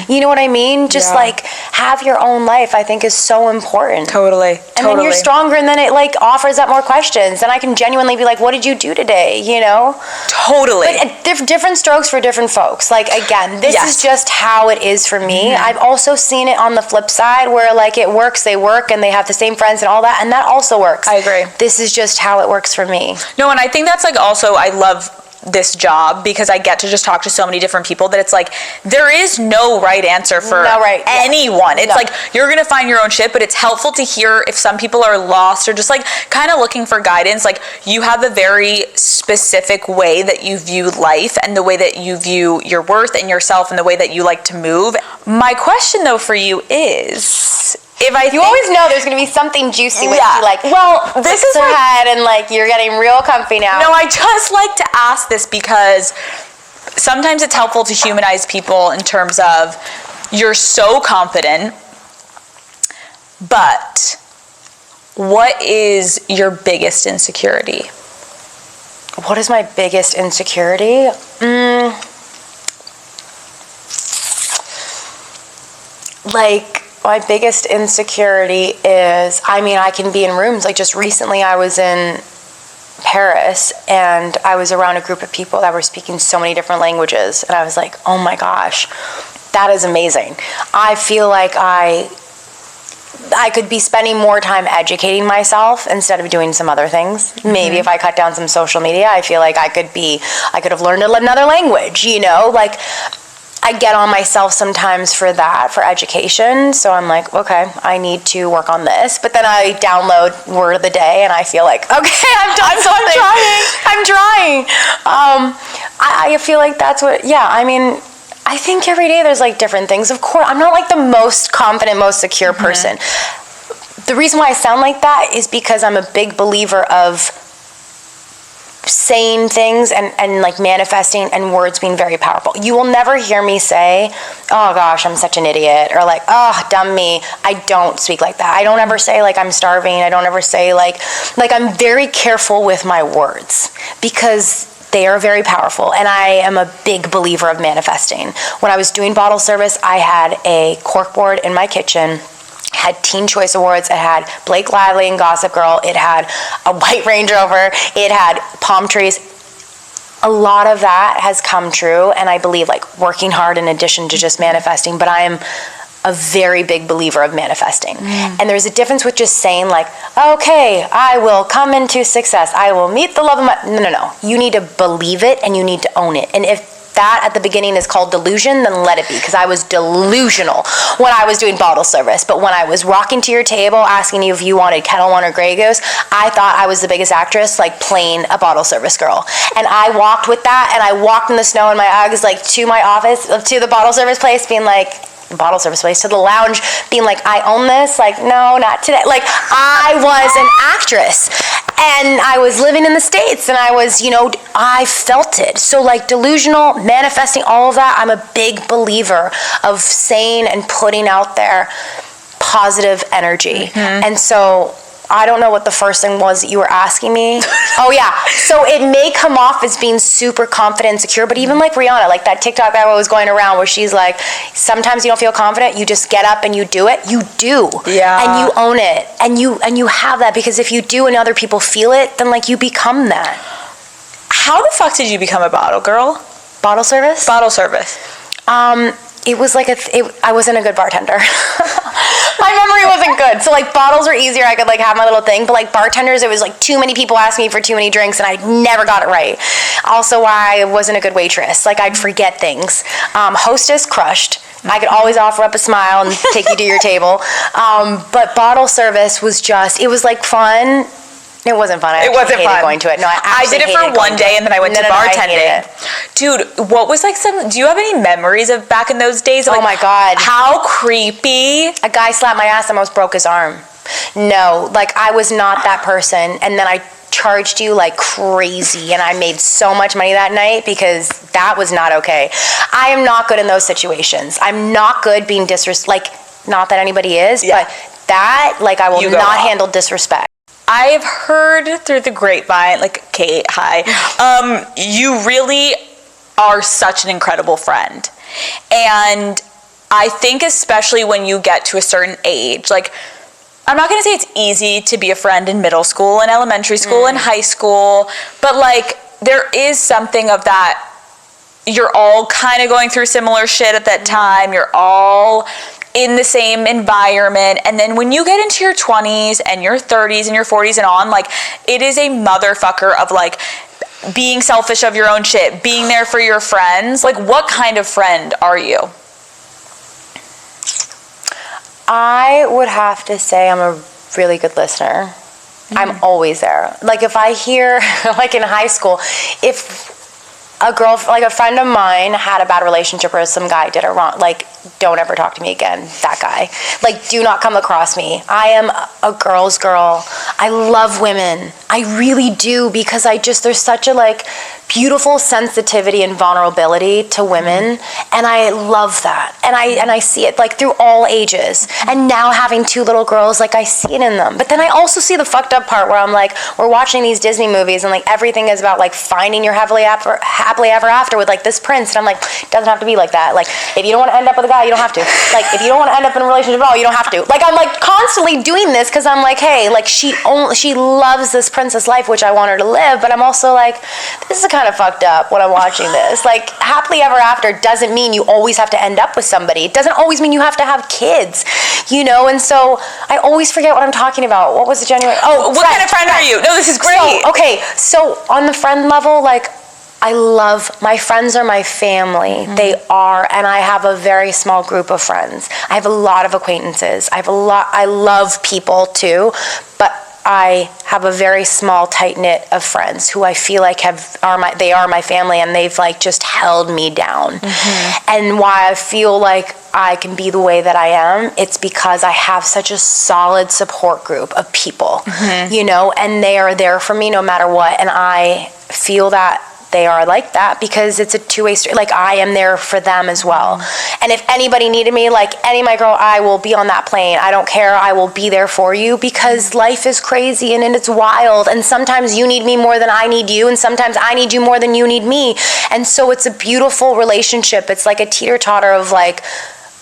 [SPEAKER 1] You know what I mean? Just like, have your own life, I think, is so important.
[SPEAKER 2] Totally.
[SPEAKER 1] And then you're stronger, and then it like offers up more questions, and I can genuinely be like, what did you do today? You know?
[SPEAKER 2] Totally.
[SPEAKER 1] But different strokes for different folks. Like, again, this is just how it is for me. I've also seen it on the flip side where like it works, they work, and they have the same friends and all that, and that also works.
[SPEAKER 2] I agree.
[SPEAKER 1] This is just how it works for me.
[SPEAKER 2] No, and I think that's like also, I love this job because I get to just talk to so many different people that it's like, there is no right answer for anyone. It's like, you're going to find your own shit, but it's helpful to hear if some people are lost or just like kind of looking for guidance. Like, you have a very specific way that you view life and the way that you view your worth and yourself and the way that you like to move. My question though for you is, you always know there's going to be something juicy with you, like, well, this is her head, and like, you're getting real comfy now. No, I just like to ask this because sometimes it's helpful to humanize people in terms of, you're so confident, but what is your biggest insecurity?
[SPEAKER 1] What is my biggest insecurity? Like, my biggest insecurity is, I mean, I can be in rooms, like just recently I was in Paris, and I was around a group of people that were speaking so many different languages, and I was like, oh my gosh, that is amazing. I feel like I could be spending more time educating myself instead of doing some other things. Maybe if I cut down some social media, I feel like I could have learned another language, you know? Like, I get on myself sometimes for that, for education. So I'm like, okay, I need to work on this. But then I download Word of the Day and I feel like, okay, I've done something. I'm trying. I feel like that's what, yeah, I mean, I think every day there's like different things. Of course, I'm not like the most confident, most secure person. The reason why I sound like that is because I'm a big believer of saying things and like manifesting and words being very powerful. You will never hear me say, oh gosh, I'm such an idiot, or like, oh, dumb me. I don't speak like that. I don't ever say like I'm starving. I don't ever say like I'm very careful with my words because they are very powerful, and I am a big believer of manifesting. When I was doing bottle service, I had a corkboard in my kitchen, had Teen Choice Awards, it had Blake Lively and Gossip Girl, it had a white Range Rover, it had palm trees. A lot of that has come true, and I believe like working hard in addition to just manifesting, but I am a very big believer of manifesting. And there's a difference with just saying like, okay, I will come into success, I will meet the love of my, no. You need to believe it and you need to own it. And if that at the beginning is called delusion, then let it be, because I was delusional when I was doing bottle service. But when I was walking to your table asking you if you wanted Kettle One or Grey Goose, I thought I was the biggest actress, like playing a bottle service girl. And I walked with that, and I walked in the snow in my Uggs, like to my office, to the bottle service place, being like, bottle service place, to the lounge, being like, I own this, like, no, not today. Like, I was an actress, and I was living in the States, and I was, you know, I felt it. So like delusional, manifesting, all of that, I'm a big believer of saying and putting out there positive energy. And so I don't know what the first thing was that you were asking me. Oh yeah, so it may come off as being super confident and secure, but even like Rihanna, like that TikTok that was going around where she's like, sometimes you don't feel confident, you just get up and you do it. You do. Yeah. And you own it. And you have that, because if you do and other people feel it, then like you become that.
[SPEAKER 2] How the fuck did you become a bottle girl?
[SPEAKER 1] Bottle service?
[SPEAKER 2] Bottle service.
[SPEAKER 1] It was like I wasn't a good bartender. My memory wasn't good. So like bottles were easier. I could like have my little thing. But like bartenders, it was like too many people asking me for too many drinks, and I never got it right. Also why I wasn't a good waitress. Like I'd forget things. Hostess, crushed. I could always offer up a smile and take you to your table. But bottle service was just, it was like fun. It wasn't fun. I hated going to it. No,
[SPEAKER 2] I did it for one day, and then I went to bartending. Dude, what was like do you have any memories of back in those days? Like,
[SPEAKER 1] oh my God.
[SPEAKER 2] How creepy.
[SPEAKER 1] A guy slapped my ass and almost broke his arm. No, like I was not that person. And then I charged you like crazy, and I made so much money that night because that was not okay. I am not good in those situations. I'm not good being like, not that anybody is, but that, like I will not handle disrespect.
[SPEAKER 2] I've heard through the grapevine, like, Kate, hi, you really are such an incredible friend. And I think especially when you get to a certain age, like, I'm not going to say it's easy to be a friend in middle school and elementary school and high school, but like, there is something of that, you're all kind of going through similar shit at that time, you're all in the same environment, and then when you get into your 20s and your 30s and your 40s and on, like, it is a motherfucker of like being selfish of your own shit, being there for your friends. Like, what kind of friend are you?
[SPEAKER 1] I would have to say I'm a really good listener. I'm always there. Like if I hear, like in high school, if a girl, like a friend of mine had a bad relationship or some guy did it wrong, like, don't ever talk to me again, that guy. Like, do not come across me. I am a girl's girl. I love women. I really do, because there's such a like beautiful sensitivity and vulnerability to women, and I love that. And I see it like through all ages. And now having 2 little girls, like I see it in them. But then I also see the fucked up part where I'm like, we're watching these Disney movies and like everything is about like finding your happily ever after with like this prince, and I'm like, it doesn't have to be like that. Like if you don't want to end up with a guy, you don't have to. Like if you don't want to end up in a relationship at all, you don't have to. Like I'm like constantly doing this because I'm like, hey, like she loves this princess life, which I want her to live, but I'm also like, this is kind of fucked up when I'm watching this. Like happily ever after doesn't mean you always have to end up with somebody. It doesn't always mean you have to have kids, you know. And so I always forget what I'm talking about. What was the genuine? Oh,
[SPEAKER 2] what kind of friend are you? No, this is great.
[SPEAKER 1] So on the friend level, like I love my friends are my family. They are, and I have a very small group of friends. I have a lot of acquaintances. I love people too, but I have a very small, tight-knit of friends who I feel like they are my family, and they've like just held me down. And why I feel like I can be the way that I am, it's because I have such a solid support group of people, you know, and they are there for me no matter what. And I feel that they are like that because it's a two-way street. Like I am there for them as well. And if anybody needed me, like any of my girl, I will be on that plane. I don't care. I will be there for you because life is crazy and it's wild. And sometimes you need me more than I need you. And sometimes I need you more than you need me. And so it's a beautiful relationship. It's like a teeter-totter of like,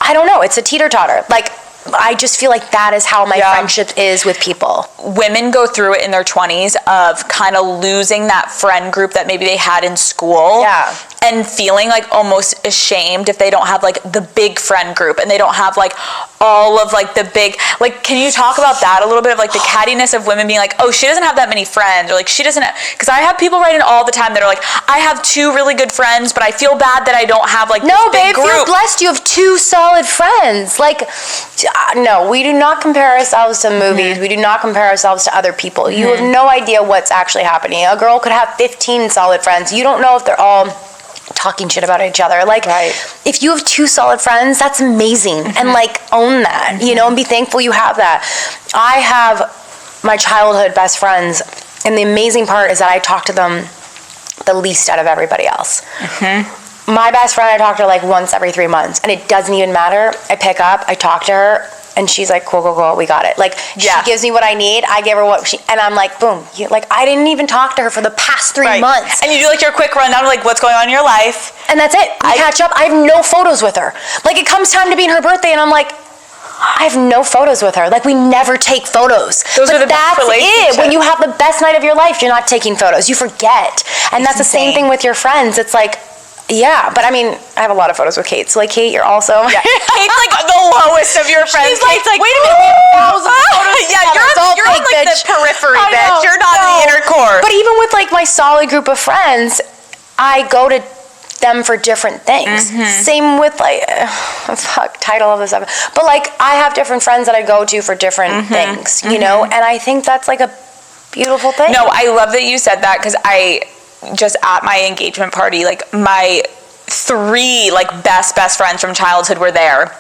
[SPEAKER 1] I don't know. It's a teeter-totter. Like, I just feel like that is how my friendship is with people.
[SPEAKER 2] Women go through it in their 20s of kind of losing that friend group that maybe they had in school.
[SPEAKER 1] Yeah.
[SPEAKER 2] And feeling like almost ashamed if they don't have like the big friend group and they don't have like all of like the big, like, can you talk about that a little bit of like the cattiness of women being like, oh, she doesn't have that many friends, or like she doesn't have, because I have people writing all the time that are like, I have 2 really good friends, but I feel bad that I don't have like
[SPEAKER 1] no,
[SPEAKER 2] this big
[SPEAKER 1] babe,
[SPEAKER 2] group.
[SPEAKER 1] you're blessed. You have 2 solid friends. Like, no, we do not compare ourselves to movies. We do not compare ourselves to other people. You have no idea what's actually happening. A girl could have 15 solid friends. You don't know if they're all talking shit about each other. Like, if you have 2 solid friends, that's amazing. And like, own that, you know, and be thankful you have that. I have my childhood best friends, and the amazing part is that I talk to them the least out of everybody else. My best friend, I talk to her like once every 3 months, and it doesn't even matter. I pick up, I talk to her, and she's like, cool, we got it. Like, she gives me what I need, I give her what and I'm like, boom. Like, I didn't even talk to her for the past 3 months.
[SPEAKER 2] And you do like your quick rundown of like what's going on in your life.
[SPEAKER 1] And that's it. We catch up. I have no photos with her. Like, it comes time to be in her birthday, and I'm like, I have no photos with her. Like, we never take photos.
[SPEAKER 2] Those are the best relationships.
[SPEAKER 1] It. When you have the best night of your life, you're not taking photos. You forget. And that's the same thing with your friends. It's like, yeah, but I mean, I have a lot of photos with Kate. So like, Kate, you're also
[SPEAKER 2] Kate's like the lowest of your friends.
[SPEAKER 1] She's like,
[SPEAKER 2] Kate's like,
[SPEAKER 1] wait a minute, we have thousands of photos together.
[SPEAKER 2] you're on like the periphery, bitch. You're not in the inner core.
[SPEAKER 1] But even with like my solid group of friends, I go to them for different things. Same with like, title of this episode. But like, I have different friends that I go to for different things, you know? And I think that's like a beautiful thing.
[SPEAKER 2] No, I love that you said that, because I just at my engagement party, like my 3 like best friends from childhood were there.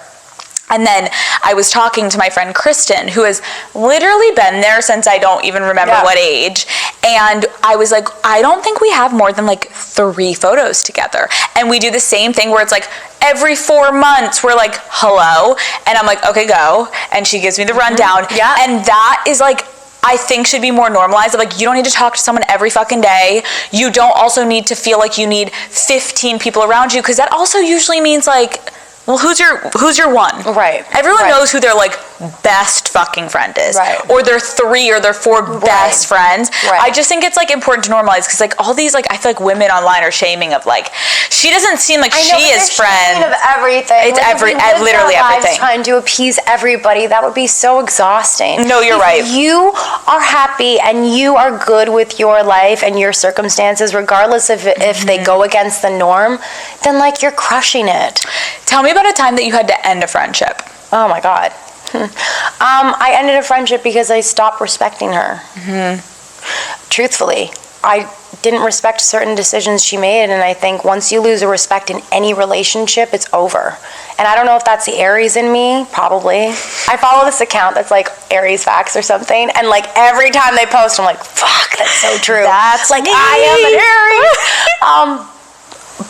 [SPEAKER 2] And then I was talking to my friend Kristen, who has literally been there since I don't even remember what age. And I was like, I don't think we have more than like 3 photos together. And we do the same thing where it's like every 4 months we're like, hello. And I'm like, okay, go. And she gives me the rundown. And that is like, I think should be more normalized. Like, you don't need to talk to someone every fucking day. You don't also need to feel like you need 15 people around you, because that also usually means like, well, who's your one?
[SPEAKER 1] Right.
[SPEAKER 2] Everyone knows who their like best fucking friend is.
[SPEAKER 1] Right.
[SPEAKER 2] Or their 3 or their 4 best friends.
[SPEAKER 1] Right.
[SPEAKER 2] I just think it's like important to normalize, because like all these, like, I feel like women online are shaming of like, she doesn't seem like she is friend.
[SPEAKER 1] Of everything.
[SPEAKER 2] It's
[SPEAKER 1] like,
[SPEAKER 2] literally everything.
[SPEAKER 1] Trying to appease everybody, that would be so exhausting.
[SPEAKER 2] No, you're right.
[SPEAKER 1] If you are happy and you are good with your life and your circumstances, regardless of if they go against the norm, then like, you're crushing it.
[SPEAKER 2] Tell me about a time that you had to end a friendship.
[SPEAKER 1] Oh my God. I ended a friendship because I stopped respecting her. Truthfully. I didn't respect certain decisions she made, and I think once you lose a respect in any relationship, it's over. And I don't know if that's the Aries in me, probably. I follow this account that's like Aries Facts or something, and like every time they post, I'm like, fuck, that's so true.
[SPEAKER 2] That's
[SPEAKER 1] like
[SPEAKER 2] me.
[SPEAKER 1] I am an Aries.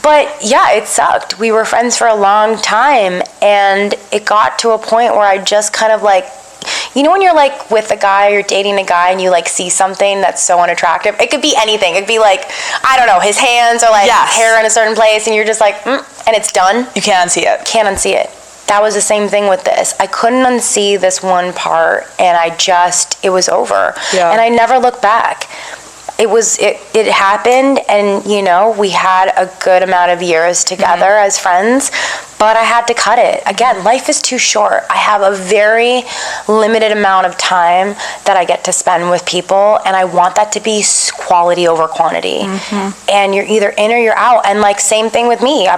[SPEAKER 1] But yeah, it sucked. We were friends for a long time, and it got to a point where I just kind of like, you know when you're like with a guy, you're dating a guy, and you like see something that's so unattractive? It could be anything. It could be like, I don't know, his hands or like hair in a certain place, and you're just like, and it's done.
[SPEAKER 2] You can't unsee it.
[SPEAKER 1] Can't unsee it. That was the same thing with this. I couldn't unsee this one part, and it was over.
[SPEAKER 2] Yeah.
[SPEAKER 1] And I never looked back. It happened, and you know, we had a good amount of years together as friends, but I had to cut it. Again, life is too short. I have a very limited amount of time that I get to spend with people, and I want that to be quality over quantity. And you're either in or you're out. And like, same thing with me.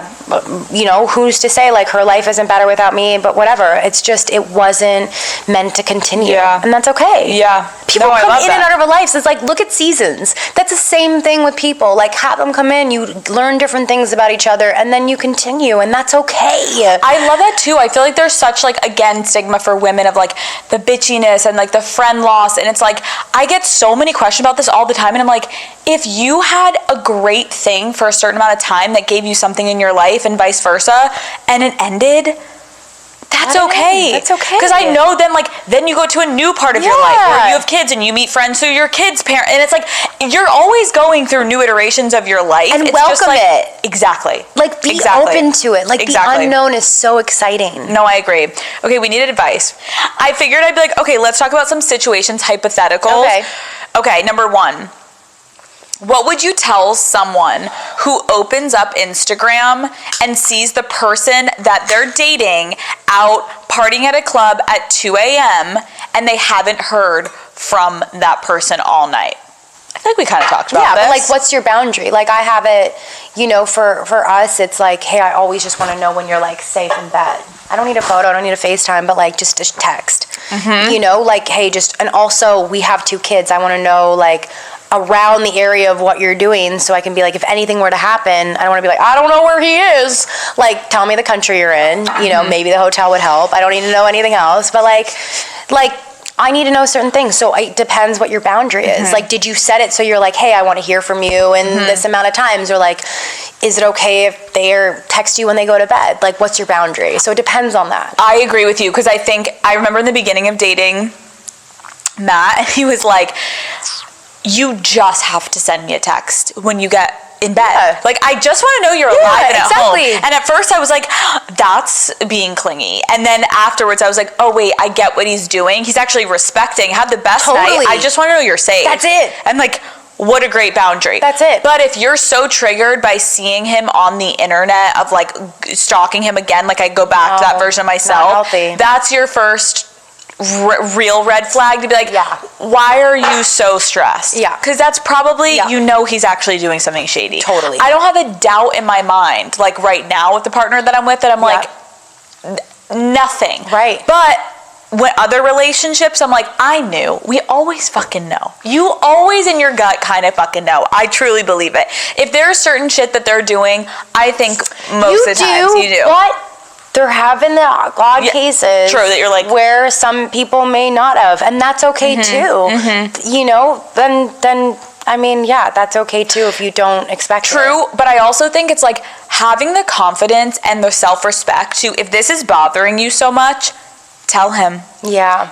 [SPEAKER 1] You know, who's to say like her life isn't better without me, but whatever. It's just, it wasn't meant to continue.
[SPEAKER 2] Yeah.
[SPEAKER 1] And that's okay.
[SPEAKER 2] Yeah.
[SPEAKER 1] People come in and out of our lives. It's like, look at seasons. That's the same thing with people. Like, have them come in, you learn different things about each other, and then you continue, and that's okay.
[SPEAKER 2] I love that too. I feel like there's such like, again, stigma for women of like the bitchiness and like the friend loss, and it's like, I get so many questions about this all the time, and I'm like, if you had a great thing for a certain amount of time that gave you something in your life and vice versa, and it ended, that's okay.
[SPEAKER 1] That's okay.
[SPEAKER 2] Because I know then you go to a new part of your life where you have kids and you meet friends who your kids' parent, and it's like you're always going through new iterations of your life.
[SPEAKER 1] And
[SPEAKER 2] it's
[SPEAKER 1] welcome
[SPEAKER 2] just like,
[SPEAKER 1] it.
[SPEAKER 2] Exactly.
[SPEAKER 1] Like, be open to it. Like, the unknown is so exciting.
[SPEAKER 2] No, I agree. Okay, we needed advice. I figured I'd be like, okay, let's talk about some situations, hypotheticals. Okay, number one. What would you tell someone who opens up Instagram and sees the person that they're dating out partying at a club at 2 a.m. and they haven't heard from that person all night? I feel like we kind of talked about this.
[SPEAKER 1] But like, what's your boundary? Like, I have it, you know, for us, it's like, hey, I always just want to know when you're like safe in bed. I don't need a photo, I don't need a FaceTime, but like just a text. You know, like, hey, and also we have 2 kids. I want to know like around the area of what you're doing, so I can be like, if anything were to happen, I don't want to be like, I don't know where he is. Like, tell me the country you're in. You know, maybe the hotel would help. I don't need to know anything else. But like I need to know certain things. So it depends what your boundary is. Like, did you set it so you're like, hey, I want to hear from you in this amount of times? Or like, is it okay if they text you when they go to bed? Like, what's your boundary? So it depends on that.
[SPEAKER 2] I agree with you, because I remember in the beginning of dating Matt, and he was like, you just have to send me a text when you get in bed. Yeah. Like, I just want to know you're alive and at home. And at first I was like, that's being clingy. And then afterwards I was like, oh wait, I get what he's doing. He's actually respecting. Have the best night. I just want to know you're safe.
[SPEAKER 1] That's it.
[SPEAKER 2] And like, what a great boundary.
[SPEAKER 1] That's it.
[SPEAKER 2] But if you're so triggered by seeing him on the internet of like stalking him again, like I go back to that version of myself, that's your first real red flag to be like, why are you so stressed? Because that's probably, you know, he's actually doing something shady.
[SPEAKER 1] Totally.
[SPEAKER 2] I don't have a doubt in my mind, like right now with the partner that I'm with, that I'm like, nothing.
[SPEAKER 1] Right.
[SPEAKER 2] But when other relationships, I'm like, I knew. We always fucking know. You always in your gut kind of fucking know. I truly believe it. If there's certain shit that they're doing, I think most of the times you do.
[SPEAKER 1] But there have been the odd cases
[SPEAKER 2] that you're like,
[SPEAKER 1] where some people may not have, and that's okay too. You know, then I mean, that's okay too if you don't expect it.
[SPEAKER 2] True, but I also think it's like having the confidence and the self-respect to, if this is bothering you so much, tell him.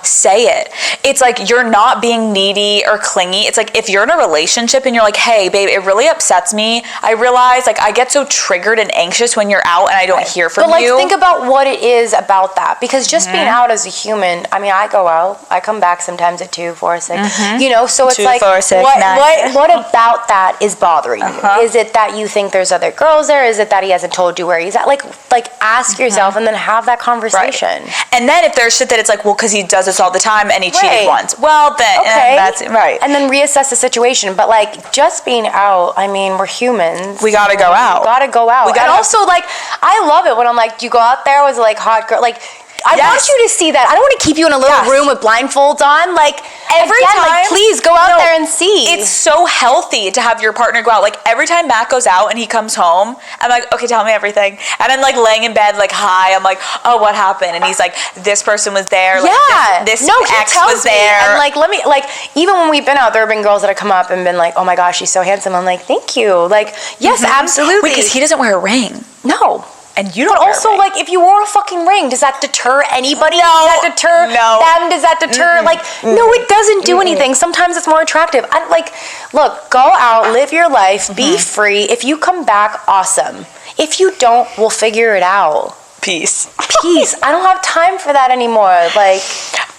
[SPEAKER 2] Say it. It's like, you're not being needy or clingy. It's like, if you're in a relationship and you're like, hey babe, it really upsets me. I realize like I get so triggered and anxious when you're out and I don't hear from you.
[SPEAKER 1] But like, think about what it is about that, because just being out as a human, I mean, I go out, I come back sometimes at 2, 4, 6, you know, so it's
[SPEAKER 2] 2,
[SPEAKER 1] like,
[SPEAKER 2] 4, 6,
[SPEAKER 1] what about that is bothering you? Is it that you think there's other girls there? Is it that he hasn't told you where he's at? Like ask yourself and then have that conversation.
[SPEAKER 2] And then if there's shit that it's like, well, because he does this all the time and he cheated once. Well, then that's right.
[SPEAKER 1] And then reassess the situation. But like, just being out, I mean, we're humans.
[SPEAKER 2] We gotta go out.
[SPEAKER 1] We gotta go out. And also, like, I love it when I'm like, you go out there with like hot girl, like, I want you to see that. I don't want to keep you in a little room with blindfolds on. Like, every time, like, please go out there and see.
[SPEAKER 2] It's so healthy to have your partner go out. Like, every time Matt goes out and he comes home, I'm like, okay, tell me everything. And I'm like laying in bed, like, hi. I'm like, oh, what happened? And he's like, this person was there. Like, this ex was there.
[SPEAKER 1] And like, even when we've been out, there have been girls that have come up and been like, oh my gosh, she's so handsome. I'm like, thank you. Like, yes, absolutely.
[SPEAKER 2] Because he doesn't wear a ring.
[SPEAKER 1] No.
[SPEAKER 2] And you don't.
[SPEAKER 1] But also, like, if you wore a fucking ring, does that deter anybody?
[SPEAKER 2] No.
[SPEAKER 1] Does that deter them? Does that deter? Like, no, it doesn't do anything. Sometimes it's more attractive. Look, go out, live your life, be free. If you come back, awesome. If you don't, we'll figure it out.
[SPEAKER 2] Peace.
[SPEAKER 1] I don't have time for that anymore. Like,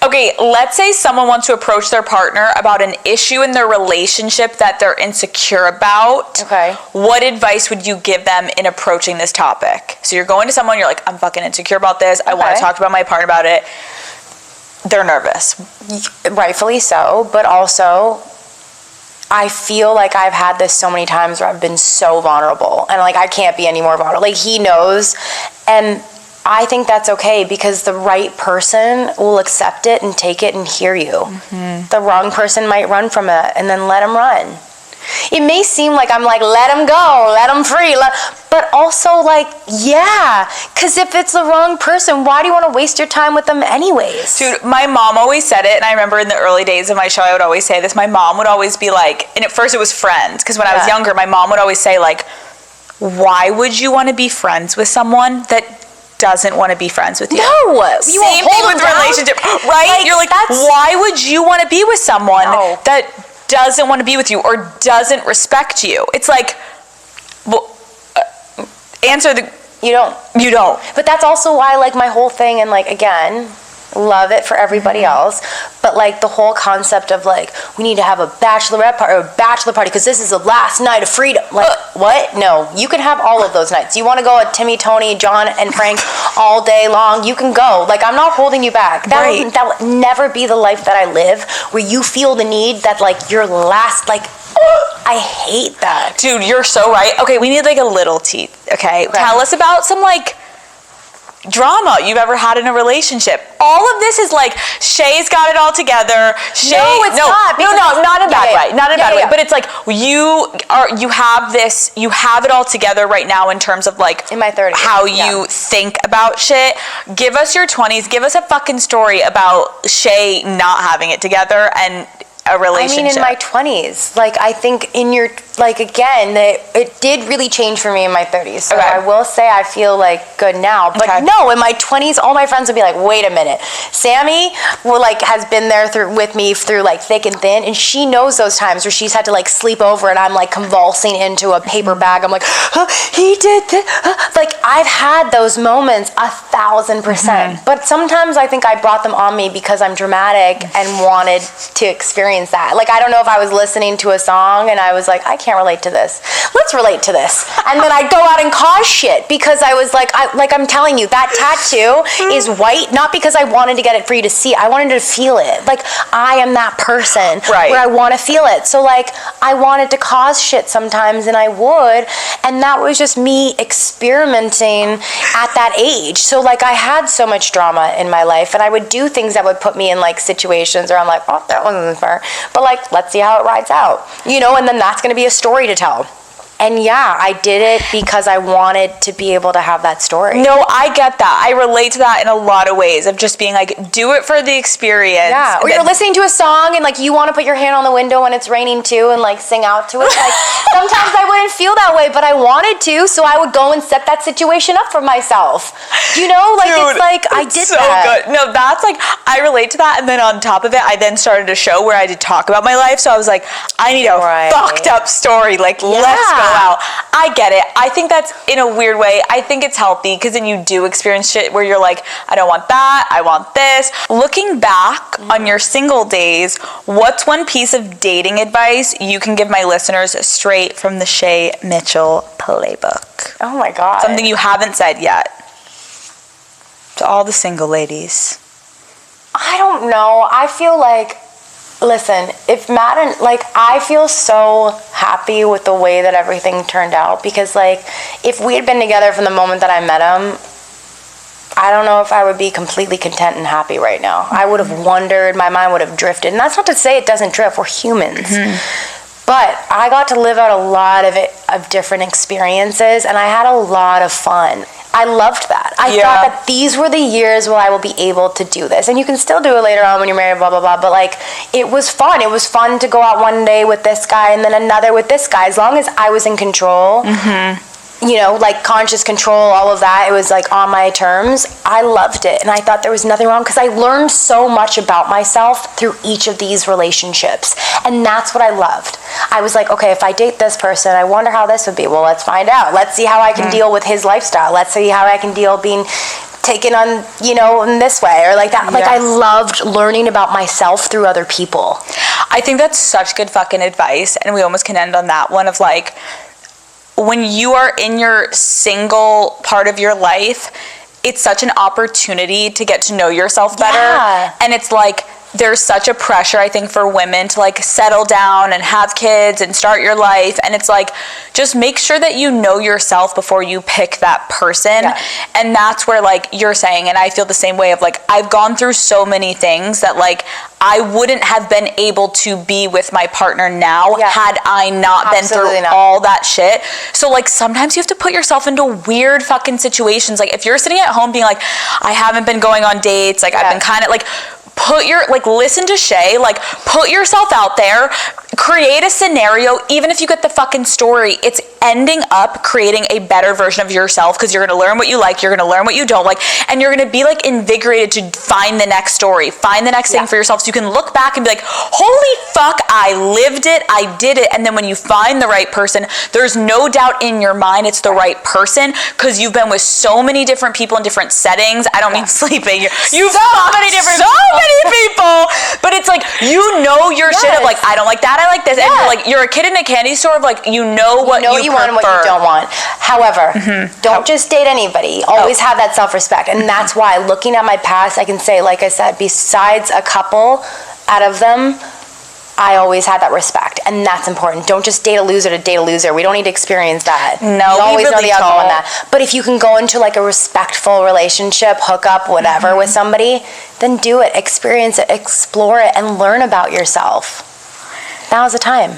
[SPEAKER 2] okay, let's say someone wants to approach their partner about an issue in their relationship that they're insecure about.
[SPEAKER 1] Okay.
[SPEAKER 2] What advice would you give them in approaching this topic? So you're going to someone, you're like, I'm fucking insecure about this. I want to talk to my partner about it. They're nervous.
[SPEAKER 1] Rightfully so, but also, I feel like I've had this so many times where I've been so vulnerable, and like, I can't be any more vulnerable. Like, he knows, and I think that's okay, because the right person will accept it and take it and hear you. The wrong person might run from it, and then let him run. It may seem like I'm like, let him go, let him free, but also like, yeah, because if it's the wrong person, why do you want to waste your time with them anyways?
[SPEAKER 2] Dude, my mom always said it, and I remember in the early days of my show, I would always say this. My mom would always be like, and at first it was friends, because when I was younger, my mom would always say, like, why would you want to be friends with someone that doesn't want to be friends with you?
[SPEAKER 1] No!
[SPEAKER 2] Same thing with relationship, right? You're like, why would you want to be with someone that doesn't want to be with you or doesn't respect you? It's like, well, answer the...
[SPEAKER 1] You don't. But that's also why, like, my whole thing, and like, again, love it for everybody else, but like the whole concept of like, we need to have a bachelorette party or a bachelor party because this is the last night of freedom. Like, what? No, you can have all of those nights. You want to go at Timmy, Tony, John, and Frank all day long, you can go. Like, I'm not holding you back. That will never be the life that I live, where you feel the need that like your last, like, I hate that.
[SPEAKER 2] Dude, you're so right. Okay, we need like a little tea. Okay, tell us about some like drama you've ever had in a relationship. All of this is like, Shay's got it all together.
[SPEAKER 1] No, it's not.
[SPEAKER 2] No, not in a bad way. Not in a bad way. But it's like, you have it all together right now in terms of like,
[SPEAKER 1] in my 30s,
[SPEAKER 2] how you think about shit. Give us your 20s. Give us a fucking story about Shay not having it together and a relationship.
[SPEAKER 1] I mean, in my 20s, like, I think in your, like, again, it did really change for me in my 30s. So I will say I feel like good now. But no, in my 20s, all my friends would be like, wait a minute. Sammy has been there with me through like thick and thin, and she knows those times where she's had to like sleep over and I'm like convulsing into a paper bag. I'm like, he did this. Like, I've had those moments 1,000%. But sometimes I think I brought them on me because I'm dramatic and wanted to experience that. Like, I don't know if I was listening to a song and I was like, I can't relate to this. Let's relate to this. And then I'd go out and cause shit because I was like, I'm telling you, that tattoo is white, not because I wanted to get it for you to see. I wanted to feel it. Like, I am that person where I want to feel it. So like, I wanted to cause shit sometimes, and I would. And that was just me experimenting at that age. So like, I had so much drama in my life, and I would do things that would put me in like situations where I'm like, oh, that wasn't fair. But like, let's see how it rides out, and then that's going to be a story to tell. And yeah, I did it because I wanted to be able to have that story.
[SPEAKER 2] No, I get that. I relate to that in a lot of ways, of just being like, do it for the experience.
[SPEAKER 1] Yeah, or you're listening to a song and like you want to put your hand on the window when it's raining too and like sing out to it. Like, sometimes I wouldn't feel that way, but I wanted to, so I would go and set that situation up for myself. Like, dude, it's like, I did so that.
[SPEAKER 2] Good. No, that's like, I relate to that. And then on top of it, I then started a show where I did talk about my life. So I was like, I need a fucked up story. Like, let's go out. I get it. I think that's, in a weird way, I think it's healthy, because then you do experience shit where you're like, I don't want that, I want this. Looking back on your single days, what's one piece of dating advice you can give my listeners straight from the Shay Mitchell playbook?
[SPEAKER 1] Oh my God.
[SPEAKER 2] Something you haven't said yet to all the single ladies.
[SPEAKER 1] I don't know. I feel like, listen, if Matt and, like, I feel so happy with the way that everything turned out, because, like, if we had been together from the moment that I met him, I don't know if I would be completely content and happy right now. I would have wondered, my mind would have drifted. And that's not to say it doesn't drift, we're humans. But I got to live out a lot of different experiences, and I had a lot of fun. I loved that. I thought that these were the years where I will be able to do this. And you can still do it later on when you're married, blah, blah, blah. But, like, it was fun. It was fun to go out one day with this guy and then another with this guy. As long as I was in control, you know, like conscious control, all of that, it was like on my terms. I loved it. And I thought there was nothing wrong because I learned so much about myself through each of these relationships. And that's what I loved. I was like, okay, if I date this person, I wonder how this would be. Well, let's find out. Let's see how I can deal with his lifestyle. Let's see how I can deal being taken on, you know, in this way or like that. Like, I loved learning about myself through other people.
[SPEAKER 2] I think that's such good fucking advice. And we almost can end on that one of like, when you are in your single part of your life, it's such an opportunity to get to know yourself better. And it's like, there's such a pressure, I think, for women to like settle down and have kids and start your life. And it's like, just make sure that you know yourself before you pick that person. And that's where like you're saying, and I feel the same way of like, I've gone through so many things that like, I wouldn't have been able to be with my partner now had I not been through all that shit. So like sometimes you have to put yourself into weird fucking situations. Like if you're sitting at home being like, I haven't been going on dates, like I've been kind of like, listen to Shay, like put yourself out there, create a scenario, even if you get the fucking story, it's ending up creating a better version of yourself because you're going to learn what you like, you're going to learn what you don't like, and you're going to be like invigorated to find the next story, find the next thing for yourself so you can look back and be like, holy fuck, I lived it, I did it. And then when you find the right person, there's no doubt in your mind it's the right person because you've been with so many different people in different settings. I don't mean sleeping. You've so many people, but it's like, you know your shit of like, I don't like that, I like this. And you're like, you're a kid in a candy store of like, you know what you want and what you don't want.
[SPEAKER 1] However, don't just date anybody. Always have that self-respect. And that's why looking at my past, I can say, like I said, besides a couple out of them, I always had that respect, and that's important. Don't just date a loser to date a loser. We don't need to experience that.
[SPEAKER 2] No,
[SPEAKER 1] you always
[SPEAKER 2] really
[SPEAKER 1] know the outcome on that. But if you can go into like a respectful relationship, hook up, whatever, with somebody, then do it, experience it, explore it, and learn about yourself. Now's the time.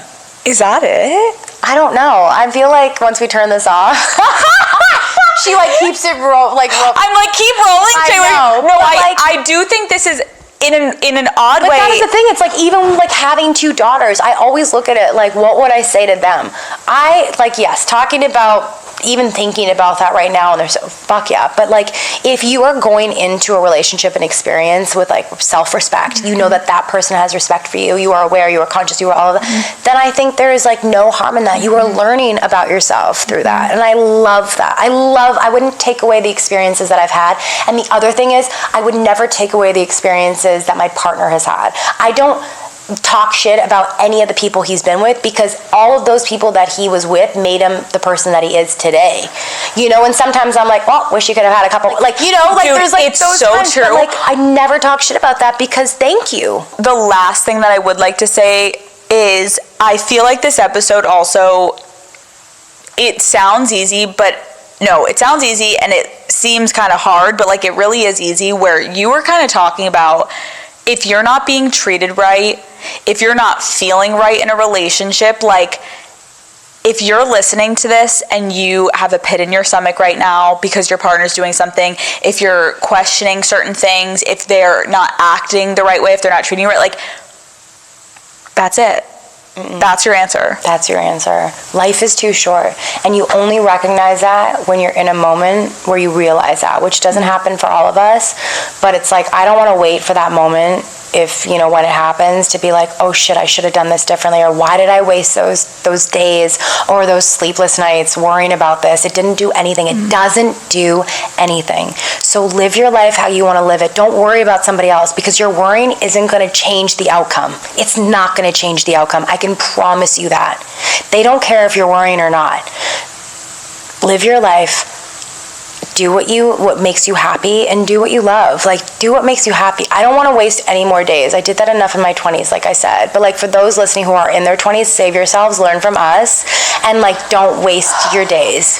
[SPEAKER 2] Is that it?
[SPEAKER 1] I don't know. I feel like once we turn this off, she like keeps it I'm
[SPEAKER 2] like, keep rolling.
[SPEAKER 1] I know.
[SPEAKER 2] No, I do think this is in an odd way.
[SPEAKER 1] But that is the thing. It's like even like having 2 daughters, I always look at it like, what would I say to them? Yes, talking about even thinking about that right now, and they're so, fuck yeah. But like, if you are going into a relationship and experience with like self-respect, you know that that person has respect for you, you are aware, you are conscious, you are all of that, then I think there is like no harm in that. You are learning about yourself through that. And I love that. I wouldn't take away the experiences that I've had. And the other thing is, I would never take away the experiences that my partner has had. I don't talk shit about any of the people he's been with because all of those people that he was with made him the person that he is today. You know, and sometimes I'm like, well, wish you could have had a couple, like, you know, like, dude, there's like, it's those so times, true. But, like, I never talk shit about that because thank you.
[SPEAKER 2] The last thing that I would like to say is I feel like this episode also, it sounds easy, but no, it sounds easy and it seems kind of hard, but like it really is easy, where you were kind of talking about if you're not being treated right, if you're not feeling right in a relationship, like if you're listening to this and you have a pit in your stomach right now because your partner's doing something, if you're questioning certain things, if they're not acting the right way, if they're not treating you right, like, that's it. That's your answer.
[SPEAKER 1] That's your answer. Life is too short. And you only recognize that when you're in a moment where you realize that, which doesn't happen for all of us. But it's like, I don't want to wait for that moment if, you know, when it happens to be like, oh shit, I should have done this differently, or why did I waste those days or those sleepless nights worrying about this? It didn't do anything. It doesn't do anything. So live your life how you want to live it. Don't worry about somebody else, because your worrying isn't going to change the outcome. It's not going to change the outcome. I can promise you that. They don't care if you're worrying or not. Live your life. Do what makes you happy, and do what you love. Like, do what makes you happy. I don't want to waste any more days. I did that enough in my 20s, like I said. But like, for those listening who are in their 20s, save yourselves, learn from us, and like, don't waste your days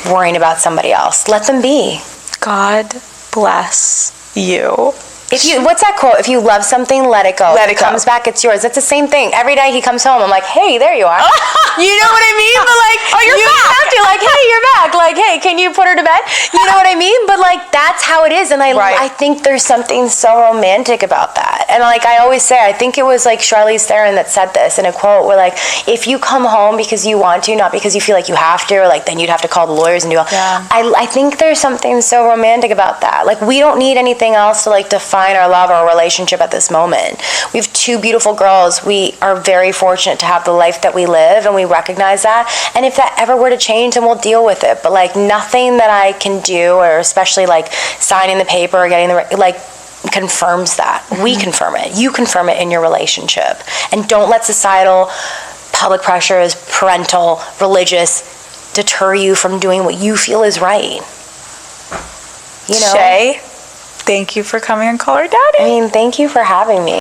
[SPEAKER 1] worrying about somebody else. Let them be.
[SPEAKER 2] God bless you.
[SPEAKER 1] What's that quote? If you love something, let it go.
[SPEAKER 2] Let
[SPEAKER 1] If
[SPEAKER 2] it go.
[SPEAKER 1] comes back, it's yours. That's the same thing. Every day he comes home, I'm like, hey, there you are. You know what I mean? But like,
[SPEAKER 2] Oh, you're
[SPEAKER 1] you
[SPEAKER 2] back.
[SPEAKER 1] have to, like, hey, you're back. Like, hey, can you put her to bed? You know what I mean? But like, that's how it is. And
[SPEAKER 2] Right.
[SPEAKER 1] I think there's something so romantic about that. And like I always say, I think it was like Charlize Theron that said this in a quote where like, if you come home because you want to, not because you feel like you have to, or like then you'd have to call the lawyers and do all.
[SPEAKER 2] Yeah.
[SPEAKER 1] I think there's something so romantic about that. Like, we don't need anything else to like define our love or our relationship at this moment. We have two beautiful girls. We are very fortunate to have the life that we live, and we recognize that. And if that ever were to change, then we'll deal with it. But like, nothing that I can do, or especially like signing the paper or getting the like, confirms that. We confirm it. You confirm it in your relationship. And don't let societal, public pressures, parental, religious deter you from doing what you feel is right. You know?
[SPEAKER 2] Shay, thank you for coming on Call Her Daddy.
[SPEAKER 1] I mean, thank you for having me.